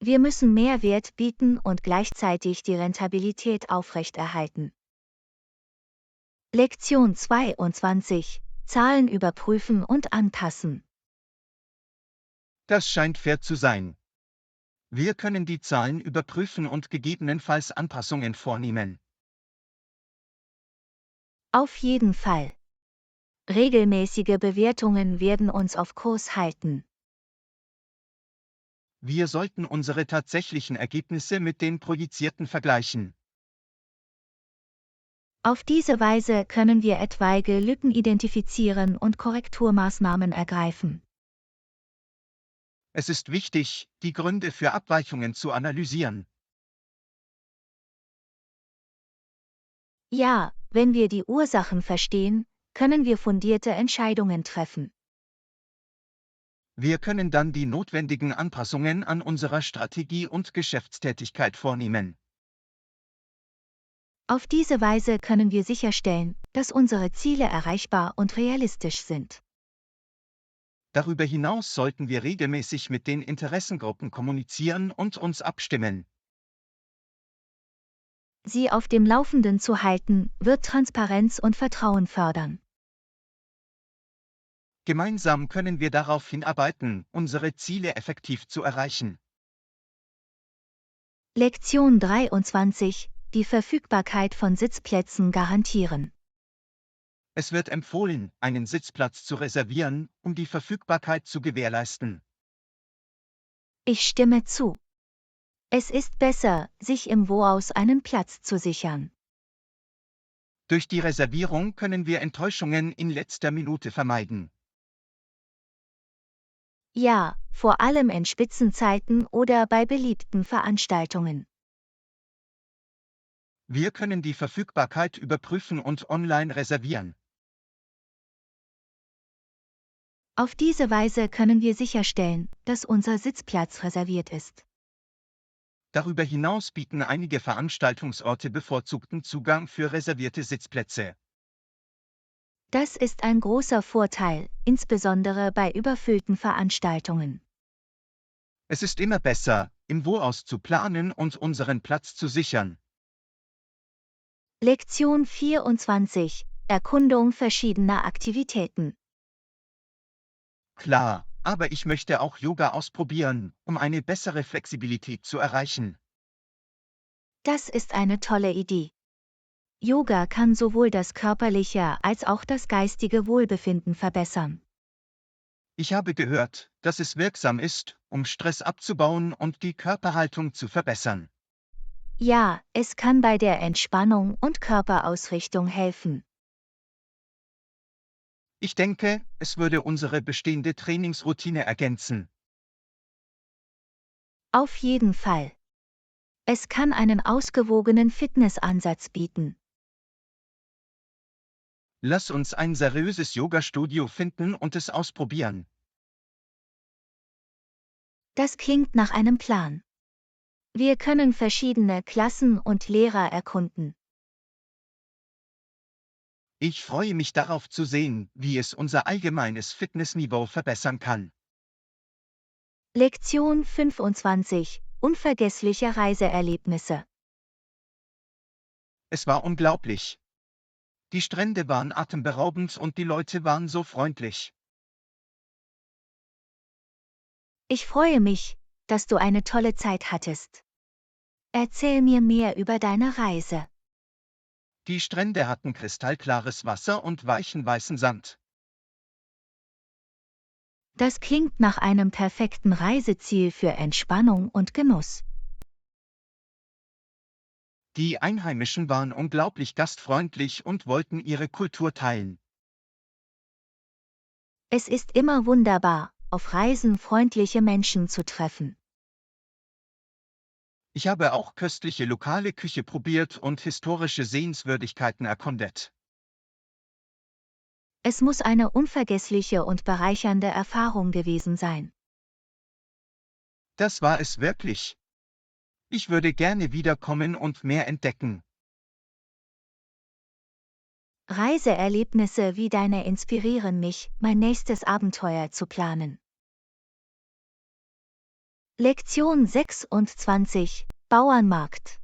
Wir müssen Mehrwert bieten und gleichzeitig die Rentabilität aufrechterhalten. Lektion 22: Zahlen überprüfen und anpassen. Das scheint fair zu sein. Wir können die Zahlen überprüfen und gegebenenfalls Anpassungen vornehmen. Auf jeden Fall. Regelmäßige Bewertungen werden uns auf Kurs halten. Wir sollten unsere tatsächlichen Ergebnisse mit den projizierten vergleichen. Auf diese Weise können wir etwaige Lücken identifizieren und Korrekturmaßnahmen ergreifen. Es ist wichtig, die Gründe für Abweichungen zu analysieren. Ja, wenn wir die Ursachen verstehen, können wir fundierte Entscheidungen treffen. Wir können dann die notwendigen Anpassungen an unserer Strategie und Geschäftstätigkeit vornehmen. Auf diese Weise können wir sicherstellen, dass unsere Ziele erreichbar und realistisch sind. Darüber hinaus sollten wir regelmäßig mit den Interessengruppen kommunizieren und uns abstimmen. Sie auf dem Laufenden zu halten, wird Transparenz und Vertrauen fördern. Gemeinsam können wir darauf hinarbeiten, unsere Ziele effektiv zu erreichen. Lektion 23: Die Verfügbarkeit von Sitzplätzen garantieren. Es wird empfohlen, einen Sitzplatz zu reservieren, um die Verfügbarkeit zu gewährleisten. Ich stimme zu. Es ist besser, sich im Voraus einen Platz zu sichern. Durch die Reservierung können wir Enttäuschungen in letzter Minute vermeiden. Ja, vor allem in Spitzenzeiten oder bei beliebten Veranstaltungen. Wir können die Verfügbarkeit überprüfen und online reservieren. Auf diese Weise können wir sicherstellen, dass unser Sitzplatz reserviert ist. Darüber hinaus bieten einige Veranstaltungsorte bevorzugten Zugang für reservierte Sitzplätze. Das ist ein großer Vorteil, insbesondere bei überfüllten Veranstaltungen. Es ist immer besser, im Voraus zu planen und unseren Platz zu sichern. Lektion 24. Erkundung verschiedener Aktivitäten. Klar, aber ich möchte auch Yoga ausprobieren, um eine bessere Flexibilität zu erreichen. Das ist eine tolle Idee. Yoga kann sowohl das körperliche als auch das geistige Wohlbefinden verbessern. Ich habe gehört, dass es wirksam ist, um Stress abzubauen und die Körperhaltung zu verbessern. Ja, es kann bei der Entspannung und Körperausrichtung helfen. Ich denke, es würde unsere bestehende Trainingsroutine ergänzen. Auf jeden Fall. Es kann einen ausgewogenen Fitnessansatz bieten. Lass uns ein seriöses Yoga-Studio finden und es ausprobieren. Das klingt nach einem Plan. Wir können verschiedene Klassen und Lehrer erkunden. Ich freue mich darauf zu sehen, wie es unser allgemeines Fitnessniveau verbessern kann. Lektion 25. Unvergessliche Reiseerlebnisse. Es war unglaublich. Die Strände waren atemberaubend und die Leute waren so freundlich. Ich freue mich, dass du eine tolle Zeit hattest. Erzähl mir mehr über deine Reise. Die Strände hatten kristallklares Wasser und weichen weißen Sand. Das klingt nach einem perfekten Reiseziel für Entspannung und Genuss. Die Einheimischen waren unglaublich gastfreundlich und wollten ihre Kultur teilen. Es ist immer wunderbar, auf Reisen freundliche Menschen zu treffen. Ich habe auch köstliche lokale Küche probiert und historische Sehenswürdigkeiten erkundet. Es muss eine unvergessliche und bereichernde Erfahrung gewesen sein. Das war es wirklich. Ich würde gerne wiederkommen und mehr entdecken. Reiseerlebnisse wie deine inspirieren mich, mein nächstes Abenteuer zu planen. Lektion 26. Bauernmarkt.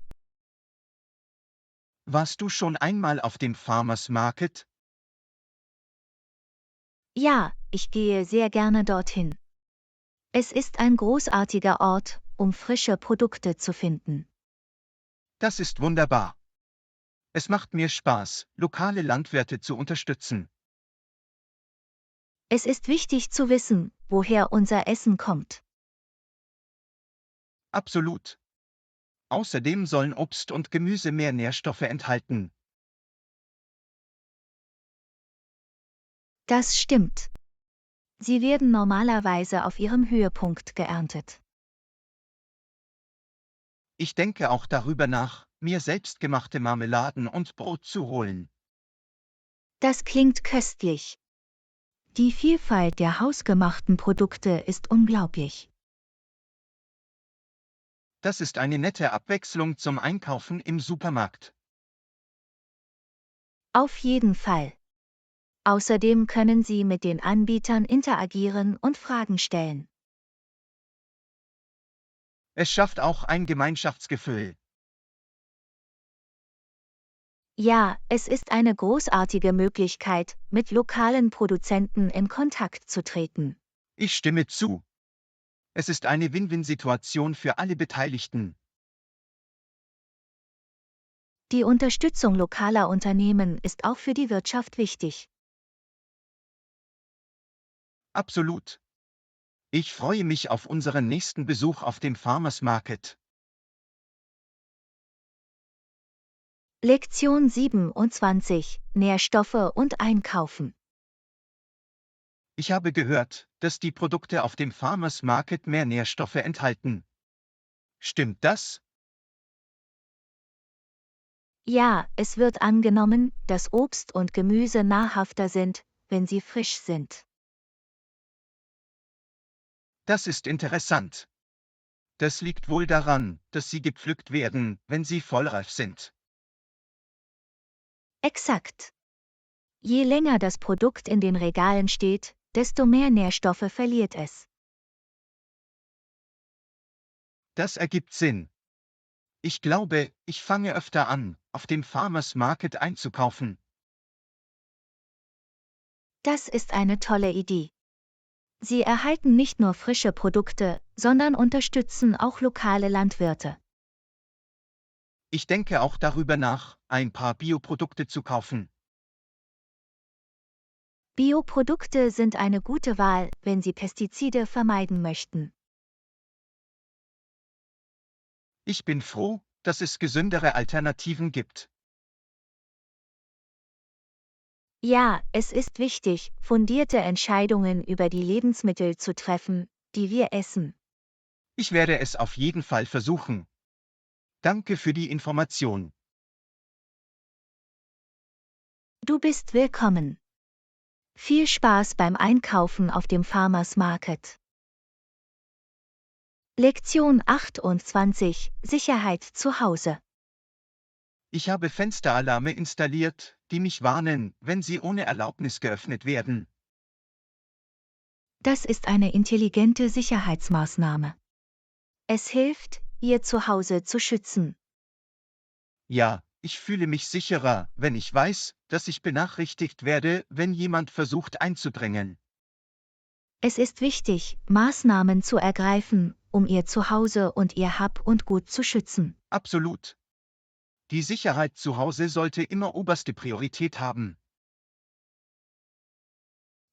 Warst du schon einmal auf dem Farmers Market? Ja, ich gehe sehr gerne dorthin. Es ist ein großartiger Ort, um frische Produkte zu finden. Das ist wunderbar. Es macht mir Spaß, lokale Landwirte zu unterstützen. Es ist wichtig zu wissen, woher unser Essen kommt. Absolut. Außerdem sollen Obst und Gemüse mehr Nährstoffe enthalten. Das stimmt. Sie werden normalerweise auf ihrem Höhepunkt geerntet. Ich denke auch darüber nach, mir selbstgemachte Marmeladen und Brot zu holen. Das klingt köstlich. Die Vielfalt der hausgemachten Produkte ist unglaublich. Das ist eine nette Abwechslung zum Einkaufen im Supermarkt. Auf jeden Fall. Außerdem können Sie mit den Anbietern interagieren und Fragen stellen. Es schafft auch ein Gemeinschaftsgefühl. Ja, es ist eine großartige Möglichkeit, mit lokalen Produzenten in Kontakt zu treten. Ich stimme zu. Es ist eine Win-Win-Situation für alle Beteiligten. Die Unterstützung lokaler Unternehmen ist auch für die Wirtschaft wichtig. Absolut. Ich freue mich auf unseren nächsten Besuch auf dem Farmers Market. Lektion 27. Nährstoffe und Einkaufen. Ich habe gehört, dass die Produkte auf dem Farmers Market mehr Nährstoffe enthalten. Stimmt das? Ja, es wird angenommen, dass Obst und Gemüse nahrhafter sind, wenn sie frisch sind. Das ist interessant. Das liegt wohl daran, dass sie gepflückt werden, wenn sie vollreif sind. Exakt. Je länger das Produkt in den Regalen steht, desto mehr Nährstoffe verliert es. Das ergibt Sinn. Ich glaube, ich fange öfter an, auf dem Farmers Market einzukaufen. Das ist eine tolle Idee. Sie erhalten nicht nur frische Produkte, sondern unterstützen auch lokale Landwirte. Ich denke auch darüber nach, ein paar Bioprodukte zu kaufen. Bioprodukte sind eine gute Wahl, wenn Sie Pestizide vermeiden möchten. Ich bin froh, dass es gesündere Alternativen gibt. Ja, es ist wichtig, fundierte Entscheidungen über die Lebensmittel zu treffen, die wir essen. Ich werde es auf jeden Fall versuchen. Danke für die Information. Du bist willkommen. Viel Spaß beim Einkaufen auf dem Farmers Market. Lektion 28: Sicherheit zu Hause. Ich habe Fensteralarme installiert, die mich warnen, wenn sie ohne Erlaubnis geöffnet werden. Das ist eine intelligente Sicherheitsmaßnahme. Es hilft, Ihr Zuhause zu schützen. Ja, ich fühle mich sicherer, wenn ich weiß, dass ich benachrichtigt werde, wenn jemand versucht einzudringen. Es ist wichtig, Maßnahmen zu ergreifen, um Ihr Zuhause und Ihr Hab und Gut zu schützen. Absolut. Die Sicherheit zu Hause sollte immer oberste Priorität haben.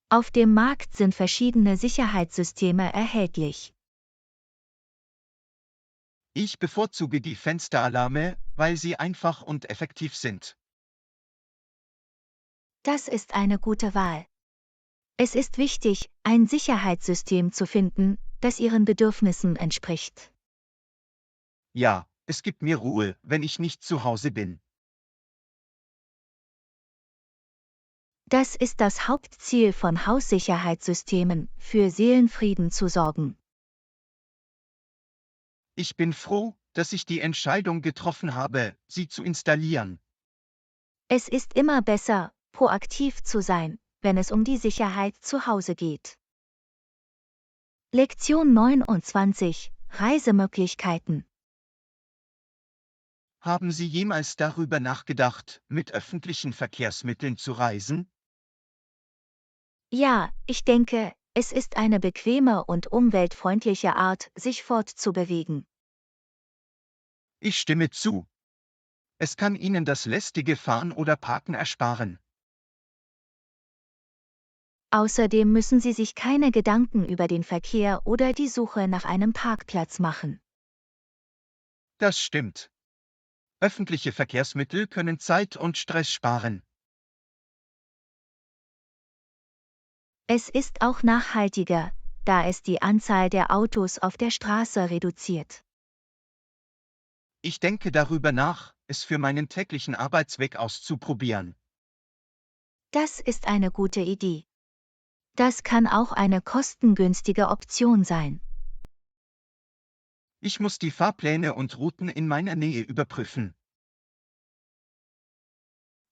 Auf dem Markt sind verschiedene Sicherheitssysteme erhältlich. Ich bevorzuge die Fensteralarme, weil sie einfach und effektiv sind. Das ist eine gute Wahl. Es ist wichtig, ein Sicherheitssystem zu finden, das Ihren Bedürfnissen entspricht. Ja, es gibt mir Ruhe, wenn ich nicht zu Hause bin. Das ist das Hauptziel von Haussicherheitssystemen, für Seelenfrieden zu sorgen. Ich bin froh, dass ich die Entscheidung getroffen habe, sie zu installieren. Es ist immer besser, proaktiv zu sein, wenn es um die Sicherheit zu Hause geht. Lektion 29: Reisemöglichkeiten. Haben Sie jemals darüber nachgedacht, mit öffentlichen Verkehrsmitteln zu reisen? Ja, ich denke, es ist eine bequeme und umweltfreundliche Art, sich fortzubewegen. Ich stimme zu. Es kann Ihnen das lästige Fahren oder Parken ersparen. Außerdem müssen Sie sich keine Gedanken über den Verkehr oder die Suche nach einem Parkplatz machen. Das stimmt. Öffentliche Verkehrsmittel können Zeit und Stress sparen. Es ist auch nachhaltiger, da es die Anzahl der Autos auf der Straße reduziert. Ich denke darüber nach, es für meinen täglichen Arbeitsweg auszuprobieren. Das ist eine gute Idee. Das kann auch eine kostengünstige Option sein. Ich muss die Fahrpläne und Routen in meiner Nähe überprüfen.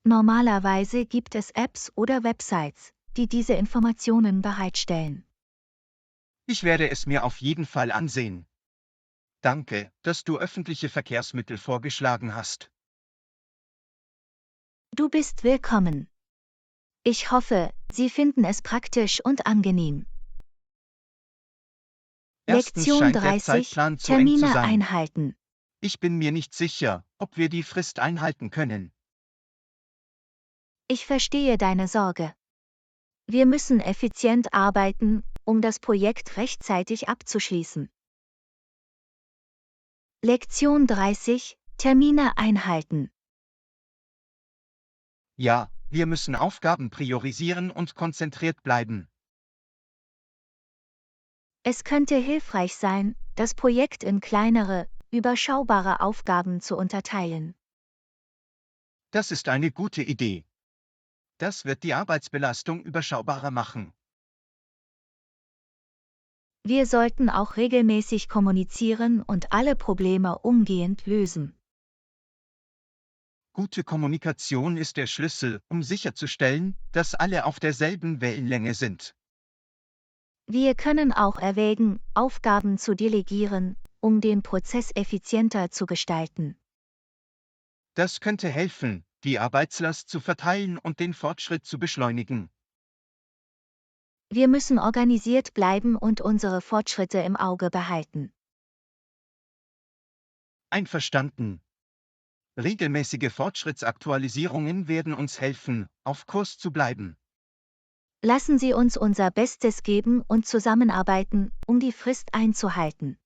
Normalerweise gibt es Apps oder Websites, die diese Informationen bereitstellen. Ich werde es mir auf jeden Fall ansehen. Danke, dass du öffentliche Verkehrsmittel vorgeschlagen hast. Du bist willkommen. Ich hoffe, Sie finden es praktisch und angenehm. Erstens Lektion scheint der 30: Zeitplan zu eng zu Termine sein. einhalten. Ich bin mir nicht sicher, ob wir die Frist einhalten können. Ich verstehe deine Sorge. Wir müssen effizient arbeiten, um das Projekt rechtzeitig abzuschließen. Lektion 30: Termine einhalten. Ja, wir müssen Aufgaben priorisieren und konzentriert bleiben. Es könnte hilfreich sein, das Projekt in kleinere, überschaubare Aufgaben zu unterteilen. Das ist eine gute Idee. Das wird die Arbeitsbelastung überschaubarer machen. Wir sollten auch regelmäßig kommunizieren und alle Probleme umgehend lösen. Gute Kommunikation ist der Schlüssel, um sicherzustellen, dass alle auf derselben Wellenlänge sind. Wir können auch erwägen, Aufgaben zu delegieren, um den Prozess effizienter zu gestalten. Das könnte helfen, die Arbeitslast zu verteilen und den Fortschritt zu beschleunigen. Wir müssen organisiert bleiben und unsere Fortschritte im Auge behalten. Einverstanden. Regelmäßige Fortschrittsaktualisierungen werden uns helfen, auf Kurs zu bleiben. Lassen Sie uns unser Bestes geben und zusammenarbeiten, um die Frist einzuhalten.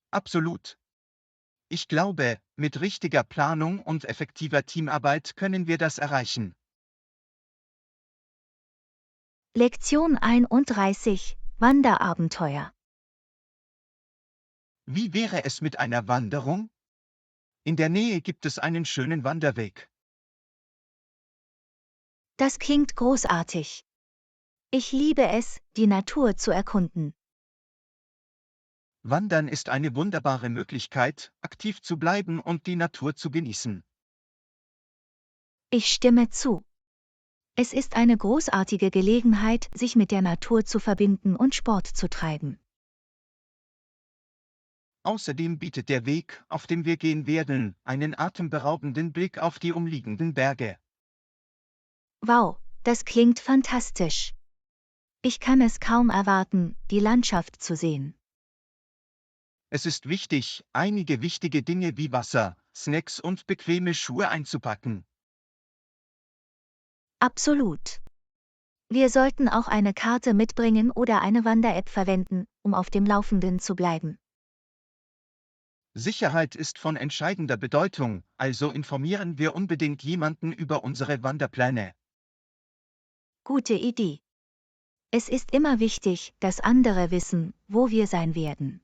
Absolut. Ich glaube, mit richtiger Planung und effektiver Teamarbeit können wir das erreichen. Lektion 31: Wanderabenteuer. Wie wäre es mit einer Wanderung? In der Nähe gibt es einen schönen Wanderweg. Das klingt großartig. Ich liebe es, die Natur zu erkunden. Wandern ist eine wunderbare Möglichkeit, aktiv zu bleiben und die Natur zu genießen. Ich stimme zu. Es ist eine großartige Gelegenheit, sich mit der Natur zu verbinden und Sport zu treiben. Außerdem bietet der Weg, auf dem wir gehen werden, einen atemberaubenden Blick auf die umliegenden Berge. Wow, das klingt fantastisch. Ich kann es kaum erwarten, die Landschaft zu sehen. Es ist wichtig, einige wichtige Dinge wie Wasser, Snacks und bequeme Schuhe einzupacken. Absolut. Wir sollten auch eine Karte mitbringen oder eine Wander-App verwenden, um auf dem Laufenden zu bleiben. Sicherheit ist von entscheidender Bedeutung, also informieren wir unbedingt jemanden über unsere Wanderpläne. Gute Idee. Es ist immer wichtig, dass andere wissen, wo wir sein werden.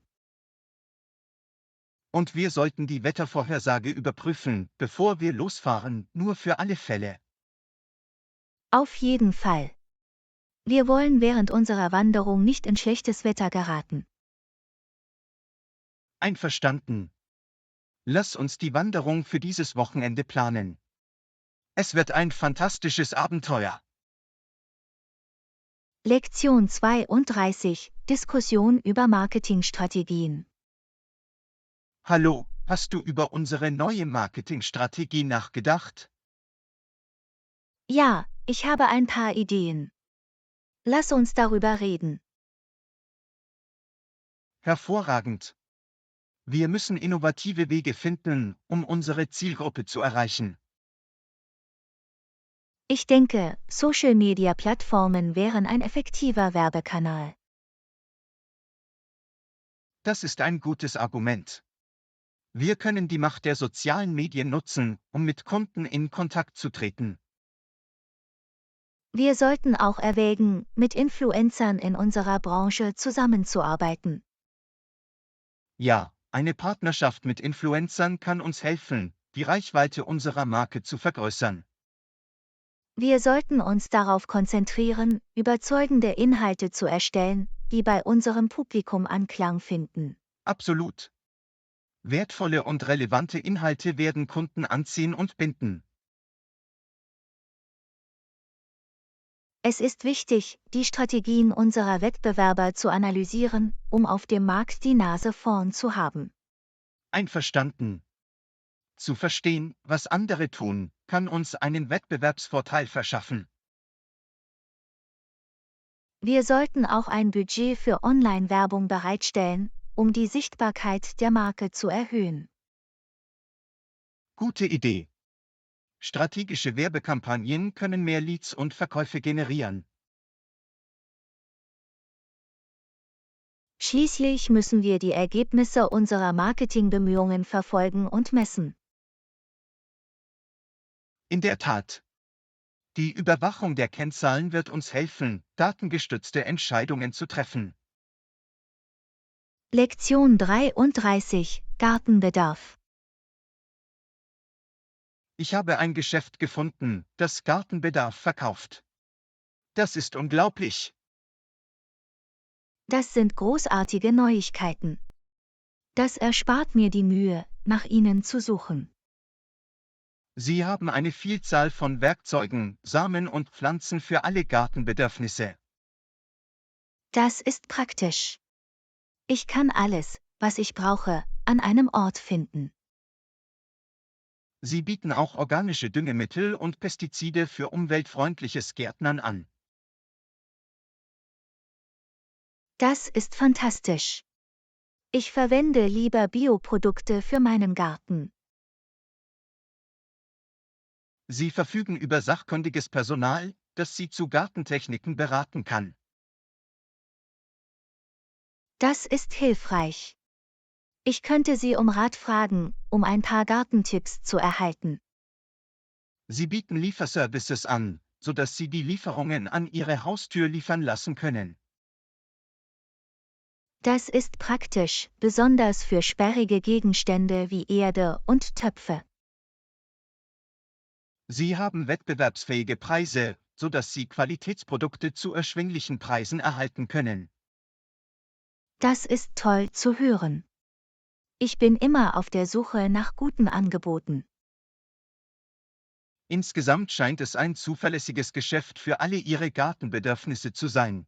Und wir sollten die Wettervorhersage überprüfen, bevor wir losfahren, nur für alle Fälle. Auf jeden Fall. Wir wollen während unserer Wanderung nicht in schlechtes Wetter geraten. Einverstanden. Lass uns die Wanderung für dieses Wochenende planen. Es wird ein fantastisches Abenteuer. Lektion 32: Diskussion über Marketingstrategien. Hallo, hast du über unsere neue Marketingstrategie nachgedacht? Ja, ich habe ein paar Ideen. Lass uns darüber reden. Hervorragend. Wir müssen innovative Wege finden, um unsere Zielgruppe zu erreichen. Ich denke, Social-Media-Plattformen wären ein effektiver Werbekanal. Das ist ein gutes Argument. Wir können die Macht der sozialen Medien nutzen, um mit Kunden in Kontakt zu treten. Wir sollten auch erwägen, mit Influencern in unserer Branche zusammenzuarbeiten. Ja, eine Partnerschaft mit Influencern kann uns helfen, die Reichweite unserer Marke zu vergrößern. Wir sollten uns darauf konzentrieren, überzeugende Inhalte zu erstellen, die bei unserem Publikum Anklang finden. Absolut. Wertvolle und relevante Inhalte werden Kunden anziehen und binden. Es ist wichtig, die Strategien unserer Wettbewerber zu analysieren, um auf dem Markt die Nase vorn zu haben. Einverstanden. Zu verstehen, was andere tun, kann uns einen Wettbewerbsvorteil verschaffen. Wir sollten auch ein Budget für Online-Werbung bereitstellen, um die Sichtbarkeit der Marke zu erhöhen. Gute Idee. Strategische Werbekampagnen können mehr Leads und Verkäufe generieren. Schließlich müssen wir die Ergebnisse unserer Marketingbemühungen verfolgen und messen. In der Tat. Die Überwachung der Kennzahlen wird uns helfen, datengestützte Entscheidungen zu treffen. Lektion 33: Gartenbedarf. Ich habe ein Geschäft gefunden, das Gartenbedarf verkauft. Das ist unglaublich. Das sind großartige Neuigkeiten. Das erspart mir die Mühe, nach ihnen zu suchen. Sie haben eine Vielzahl von Werkzeugen, Samen und Pflanzen für alle Gartenbedürfnisse. Das ist praktisch. Ich kann alles, was ich brauche, an einem Ort finden. Sie bieten auch organische Düngemittel und Pestizide für umweltfreundliches Gärtnern an. Das ist fantastisch. Ich verwende lieber Bioprodukte für meinen Garten. Sie verfügen über sachkundiges Personal, das Sie zu Gartentechniken beraten kann. Das ist hilfreich. Ich könnte Sie um Rat fragen, um ein paar Gartentipps zu erhalten. Sie bieten Lieferservices an, sodass Sie die Lieferungen an Ihre Haustür liefern lassen können. Das ist praktisch, besonders für sperrige Gegenstände wie Erde und Töpfe. Sie haben wettbewerbsfähige Preise, sodass Sie Qualitätsprodukte zu erschwinglichen Preisen erhalten können. Das ist toll zu hören. Ich bin immer auf der Suche nach guten Angeboten. Insgesamt scheint es ein zuverlässiges Geschäft für alle Ihre Gartenbedürfnisse zu sein.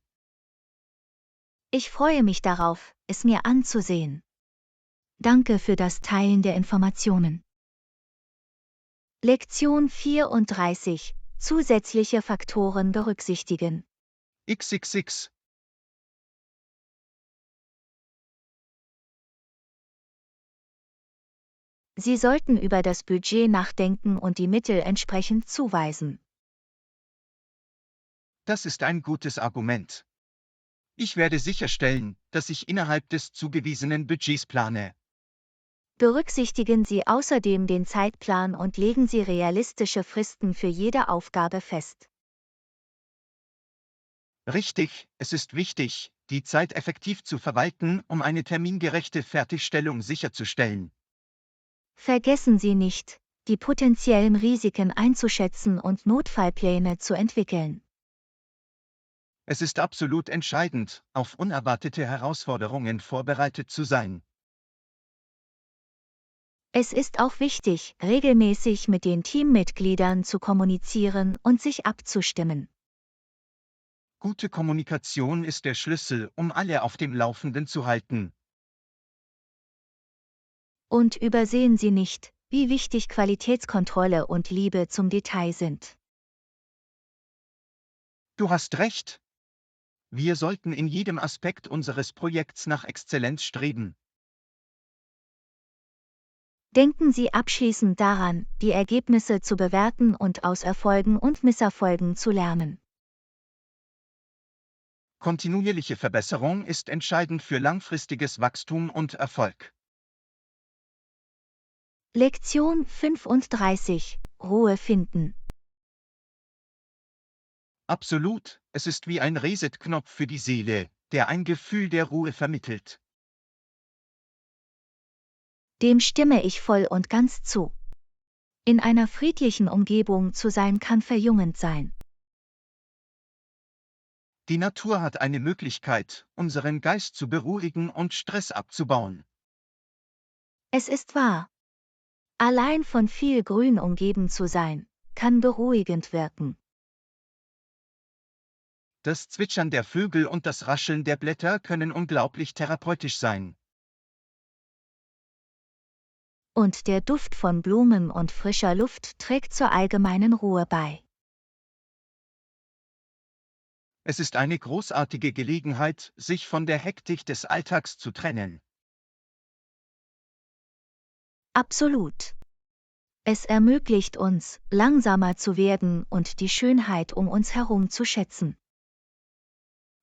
Ich freue mich darauf, es mir anzusehen. Danke für das Teilen der Informationen. Lektion 34. Zusätzliche Faktoren berücksichtigen. XXX. Sie sollten über das Budget nachdenken und die Mittel entsprechend zuweisen. Das ist ein gutes Argument. Ich werde sicherstellen, dass ich innerhalb des zugewiesenen Budgets plane. Berücksichtigen Sie außerdem den Zeitplan und legen Sie realistische Fristen für jede Aufgabe fest. Richtig, es ist wichtig, die Zeit effektiv zu verwalten, um eine termingerechte Fertigstellung sicherzustellen. Vergessen Sie nicht, die potenziellen Risiken einzuschätzen und Notfallpläne zu entwickeln. Es ist absolut entscheidend, auf unerwartete Herausforderungen vorbereitet zu sein. Es ist auch wichtig, regelmäßig mit den Teammitgliedern zu kommunizieren und sich abzustimmen. Gute Kommunikation ist der Schlüssel, um alle auf dem Laufenden zu halten. Und übersehen Sie nicht, wie wichtig Qualitätskontrolle und Liebe zum Detail sind. Du hast recht. Wir sollten in jedem Aspekt unseres Projekts nach Exzellenz streben. Denken Sie abschließend daran, die Ergebnisse zu bewerten und aus Erfolgen und Misserfolgen zu lernen. Kontinuierliche Verbesserung ist entscheidend für langfristiges Wachstum und Erfolg. Lektion 35. Ruhe finden. Absolut, es ist wie ein Reset-Knopf für die Seele, der ein Gefühl der Ruhe vermittelt. Dem stimme ich voll und ganz zu. In einer friedlichen Umgebung zu sein kann verjüngend sein. Die Natur hat eine Möglichkeit, unseren Geist zu beruhigen und Stress abzubauen. Es ist wahr. Allein von viel Grün umgeben zu sein, kann beruhigend wirken. Das Zwitschern der Vögel und das Rascheln der Blätter können unglaublich therapeutisch sein. Und der Duft von Blumen und frischer Luft trägt zur allgemeinen Ruhe bei. Es ist eine großartige Gelegenheit, sich von der Hektik des Alltags zu trennen. Absolut. Es ermöglicht uns, langsamer zu werden und die Schönheit um uns herum zu schätzen.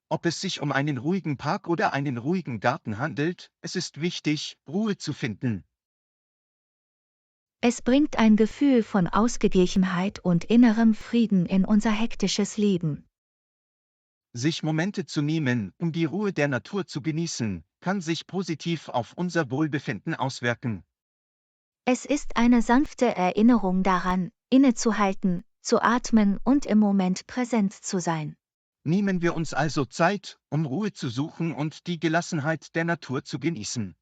Ob es sich um einen ruhigen Park oder einen ruhigen Garten handelt, es ist wichtig, Ruhe zu finden. Es bringt ein Gefühl von Ausgeglichenheit und innerem Frieden in unser hektisches Leben. Sich Momente zu nehmen, um die Ruhe der Natur zu genießen, kann sich positiv auf unser Wohlbefinden auswirken. Es ist eine sanfte Erinnerung daran, innezuhalten, zu atmen und im Moment präsent zu sein. Nehmen wir uns also Zeit, um Ruhe zu suchen und die Gelassenheit der Natur zu genießen.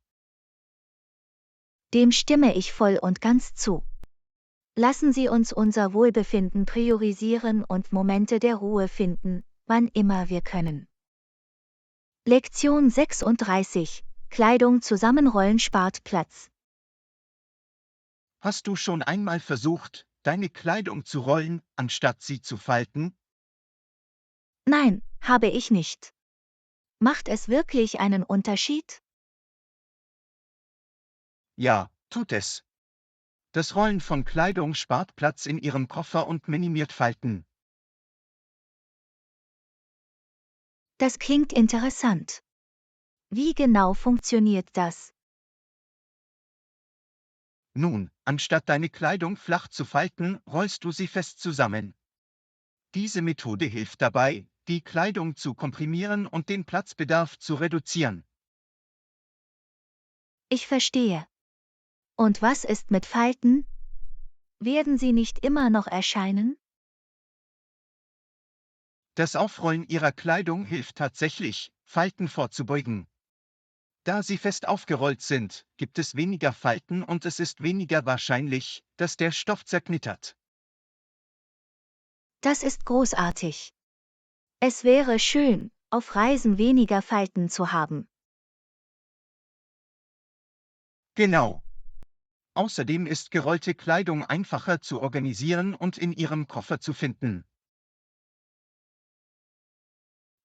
Dem stimme ich voll und ganz zu. Lassen Sie uns unser Wohlbefinden priorisieren und Momente der Ruhe finden, wann immer wir können. Lektion 36. Kleidung zusammenrollen spart Platz. Hast du schon einmal versucht, deine Kleidung zu rollen, anstatt sie zu falten? Nein, habe ich nicht. Macht es wirklich einen Unterschied? Ja, tut es. Das Rollen von Kleidung spart Platz in Ihrem Koffer und minimiert Falten. Das klingt interessant. Wie genau funktioniert das? Nun, anstatt deine Kleidung flach zu falten, rollst du sie fest zusammen. Diese Methode hilft dabei, die Kleidung zu komprimieren und den Platzbedarf zu reduzieren. Ich verstehe. Und was ist mit Falten? Werden sie nicht immer noch erscheinen? Das Aufrollen ihrer Kleidung hilft tatsächlich, Falten vorzubeugen. Da sie fest aufgerollt sind, gibt es weniger Falten und es ist weniger wahrscheinlich, dass der Stoff zerknittert. Das ist großartig. Es wäre schön, auf Reisen weniger Falten zu haben. Genau. Außerdem ist gerollte Kleidung einfacher zu organisieren und in Ihrem Koffer zu finden.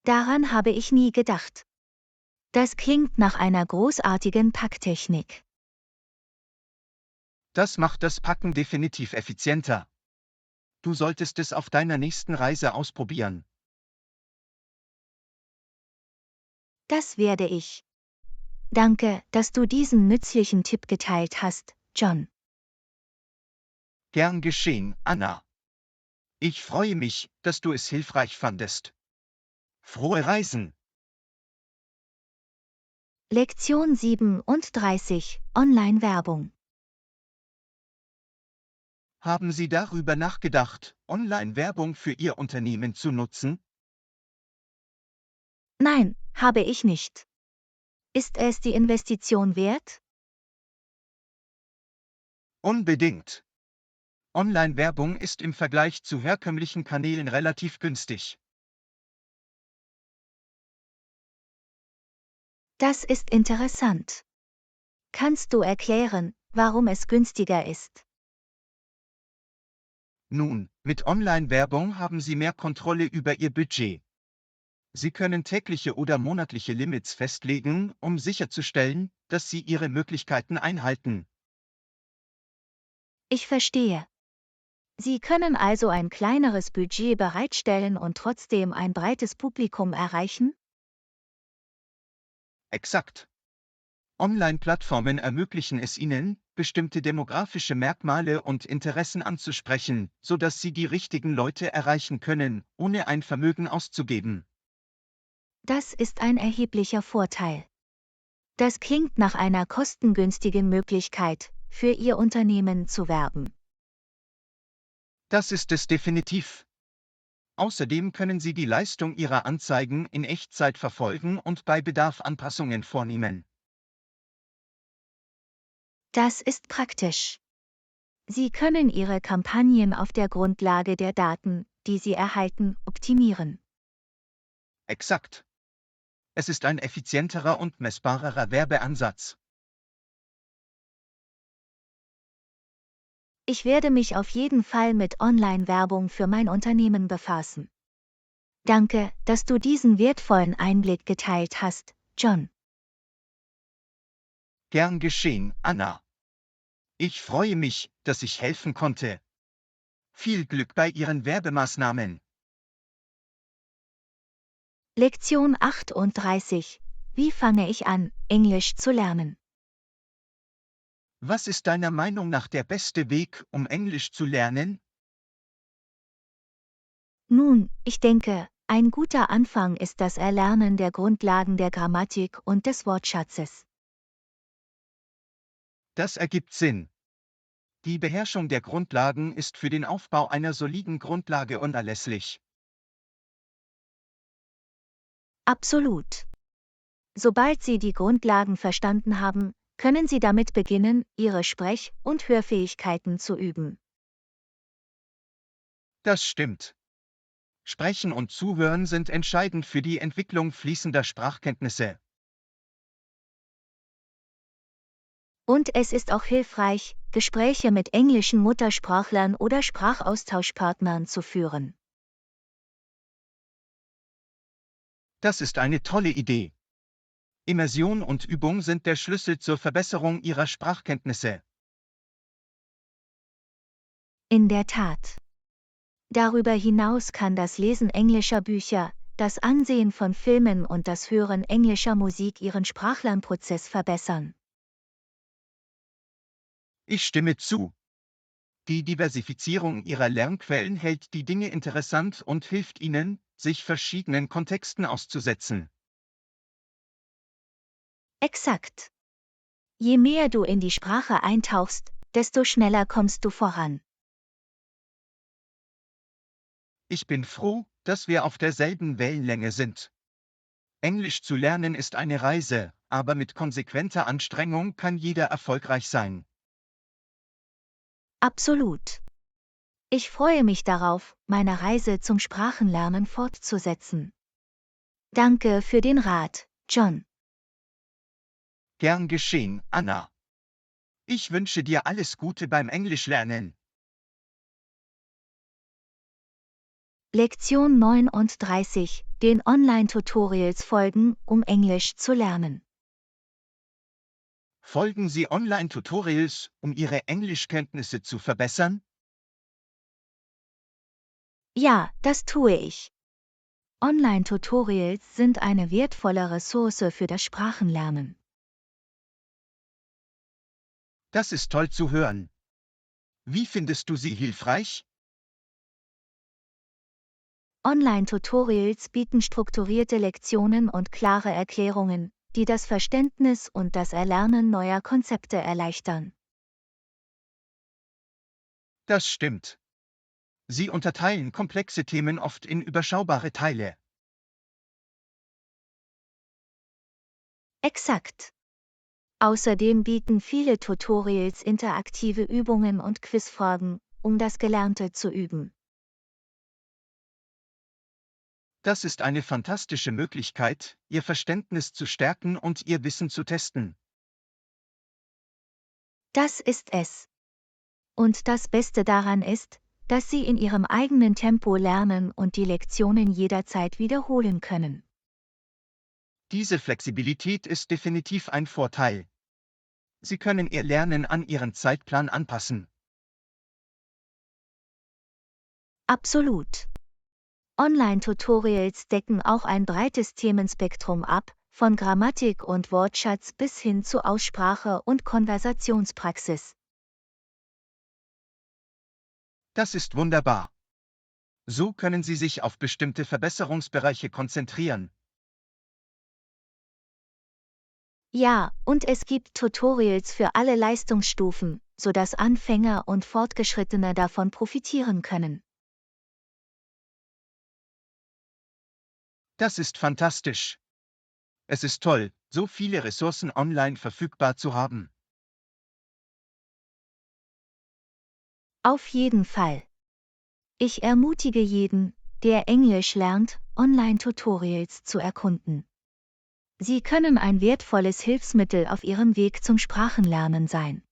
Daran habe ich nie gedacht. Das klingt nach einer großartigen Packtechnik. Das macht das Packen definitiv effizienter. Du solltest es auf deiner nächsten Reise ausprobieren. Das werde ich. Danke, dass du diesen nützlichen Tipp geteilt hast, John. Gern geschehen, Anna. Ich freue mich, dass du es hilfreich fandest. Frohe Reisen! Lektion 37: Online-Werbung. Haben Sie darüber nachgedacht, Online-Werbung für Ihr Unternehmen zu nutzen? Nein, habe ich nicht. Ist es die Investition wert? Unbedingt. Online-Werbung ist im Vergleich zu herkömmlichen Kanälen relativ günstig. Das ist interessant. Kannst du erklären, warum es günstiger ist? Nun, mit Online-Werbung haben Sie mehr Kontrolle über Ihr Budget. Sie können tägliche oder monatliche Limits festlegen, um sicherzustellen, dass Sie Ihre Möglichkeiten einhalten. Ich verstehe. Sie können also ein kleineres Budget bereitstellen und trotzdem ein breites Publikum erreichen? Exakt. Online-Plattformen ermöglichen es Ihnen, bestimmte demografische Merkmale und Interessen anzusprechen, sodass Sie die richtigen Leute erreichen können, ohne ein Vermögen auszugeben. Das ist ein erheblicher Vorteil. Das klingt nach einer kostengünstigen Möglichkeit, für Ihr Unternehmen zu werben. Das ist es definitiv. Außerdem können Sie die Leistung Ihrer Anzeigen in Echtzeit verfolgen und bei Bedarf Anpassungen vornehmen. Das ist praktisch. Sie können Ihre Kampagnen auf der Grundlage der Daten, die Sie erhalten, optimieren. Exakt. Es ist ein effizienterer und messbarerer Werbeansatz. Ich werde mich auf jeden Fall mit Online-Werbung für mein Unternehmen befassen. Danke, dass du diesen wertvollen Einblick geteilt hast, John. Gern geschehen, Anna. Ich freue mich, dass ich helfen konnte. Viel Glück bei Ihren Werbemaßnahmen. Lektion 38: Wie fange ich an, Englisch zu lernen? Was ist deiner Meinung nach der beste Weg, um Englisch zu lernen? Nun, ich denke, ein guter Anfang ist das Erlernen der Grundlagen der Grammatik und des Wortschatzes. Das ergibt Sinn. Die Beherrschung der Grundlagen ist für den Aufbau einer soliden Grundlage unerlässlich. Absolut. Sobald Sie die Grundlagen verstanden haben, können Sie damit beginnen, Ihre Sprech- und Hörfähigkeiten zu üben. Das stimmt. Sprechen und Zuhören sind entscheidend für die Entwicklung fließender Sprachkenntnisse. Und es ist auch hilfreich, Gespräche mit englischen Muttersprachlern oder Sprachaustauschpartnern zu führen. Das ist eine tolle Idee. Immersion und Übung sind der Schlüssel zur Verbesserung Ihrer Sprachkenntnisse. In der Tat. Darüber hinaus kann das Lesen englischer Bücher, das Ansehen von Filmen und das Hören englischer Musik Ihren Sprachlernprozess verbessern. Ich stimme zu. Die Diversifizierung Ihrer Lernquellen hält die Dinge interessant und hilft Ihnen, sich verschiedenen Kontexten auszusetzen. Exakt. Je mehr du in die Sprache eintauchst, desto schneller kommst du voran. Ich bin froh, dass wir auf derselben Wellenlänge sind. Englisch zu lernen ist eine Reise, aber mit konsequenter Anstrengung kann jeder erfolgreich sein. Absolut. Ich freue mich darauf, meine Reise zum Sprachenlernen fortzusetzen. Danke für den Rat, John. Gern geschehen, Anna. Ich wünsche dir alles Gute beim Englischlernen. Lektion 39, den Online-Tutorials folgen, um Englisch zu lernen. Folgen Sie Online-Tutorials, um Ihre Englischkenntnisse zu verbessern? Ja, das tue ich. Online-Tutorials sind eine wertvolle Ressource für das Sprachenlernen. Das ist toll zu hören. Wie findest du sie hilfreich? Online-Tutorials bieten strukturierte Lektionen und klare Erklärungen, die das Verständnis und das Erlernen neuer Konzepte erleichtern. Das stimmt. Sie unterteilen komplexe Themen oft in überschaubare Teile. Exakt. Außerdem bieten viele Tutorials interaktive Übungen und Quizfragen, um das Gelernte zu üben. Das ist eine fantastische Möglichkeit, Ihr Verständnis zu stärken und Ihr Wissen zu testen. Das ist es. Und das Beste daran ist, dass Sie in Ihrem eigenen Tempo lernen und die Lektionen jederzeit wiederholen können. Diese Flexibilität ist definitiv ein Vorteil. Sie können Ihr Lernen an Ihren Zeitplan anpassen. Absolut. Online-Tutorials decken auch ein breites Themenspektrum ab, von Grammatik und Wortschatz bis hin zu Aussprache und Konversationspraxis. Das ist wunderbar. So können Sie sich auf bestimmte Verbesserungsbereiche konzentrieren. Ja, und es gibt Tutorials für alle Leistungsstufen, sodass Anfänger und Fortgeschrittene davon profitieren können. Das ist fantastisch. Es ist toll, so viele Ressourcen online verfügbar zu haben. Auf jeden Fall. Ich ermutige jeden, der Englisch lernt, Online-Tutorials zu erkunden. Sie können ein wertvolles Hilfsmittel auf Ihrem Weg zum Sprachenlernen sein.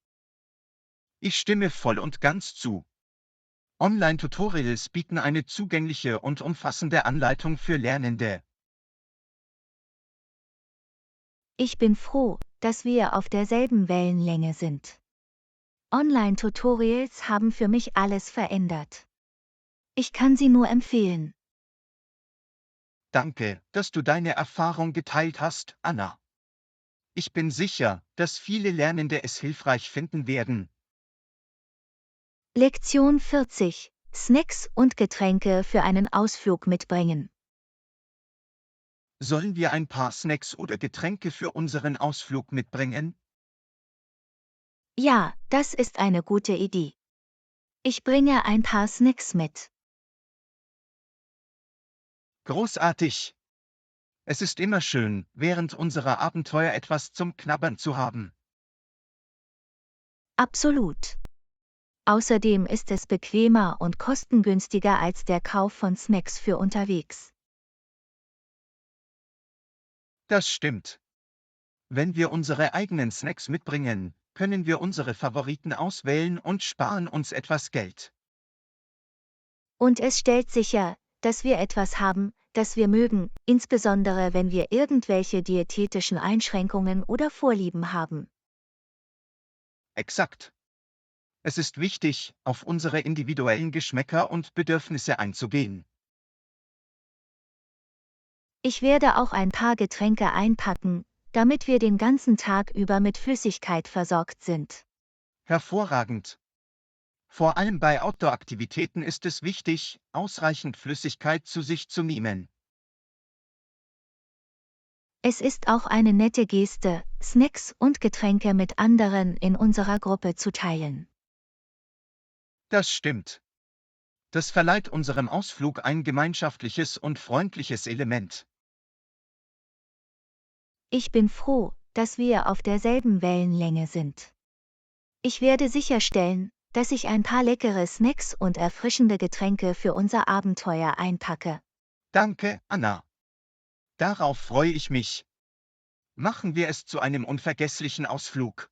Ich stimme voll und ganz zu. Online-Tutorials bieten eine zugängliche und umfassende Anleitung für Lernende. Ich bin froh, dass wir auf derselben Wellenlänge sind. Online-Tutorials haben für mich alles verändert. Ich kann sie nur empfehlen. Danke, dass du deine Erfahrung geteilt hast, Anna. Ich bin sicher, dass viele Lernende es hilfreich finden werden. Lektion 40. Snacks und Getränke für einen Ausflug mitbringen. Sollen wir ein paar Snacks oder Getränke für unseren Ausflug mitbringen? Ja, das ist eine gute Idee. Ich bringe ein paar Snacks mit. Großartig! Es ist immer schön, während unserer Abenteuer etwas zum Knabbern zu haben. Absolut. Außerdem ist es bequemer und kostengünstiger als der Kauf von Snacks für unterwegs. Das stimmt. Wenn wir unsere eigenen Snacks mitbringen, können wir unsere Favoriten auswählen und sparen uns etwas Geld. Und es stellt sicher, dass wir etwas haben, das wir mögen, insbesondere wenn wir irgendwelche diätetischen Einschränkungen oder Vorlieben haben. Exakt. Es ist wichtig, auf unsere individuellen Geschmäcker und Bedürfnisse einzugehen. Ich werde auch ein paar Getränke einpacken, damit wir den ganzen Tag über mit Flüssigkeit versorgt sind. Hervorragend. Vor allem bei Outdoor-Aktivitäten ist es wichtig, ausreichend Flüssigkeit zu sich zu nehmen. Es ist auch eine nette Geste, Snacks und Getränke mit anderen in unserer Gruppe zu teilen. Das stimmt. Das verleiht unserem Ausflug ein gemeinschaftliches und freundliches Element. Ich bin froh, dass wir auf derselben Wellenlänge sind. Ich werde sicherstellen, dass ich ein paar leckere Snacks und erfrischende Getränke für unser Abenteuer einpacke. Danke, Anna. Darauf freue ich mich. Machen wir es zu einem unvergesslichen Ausflug.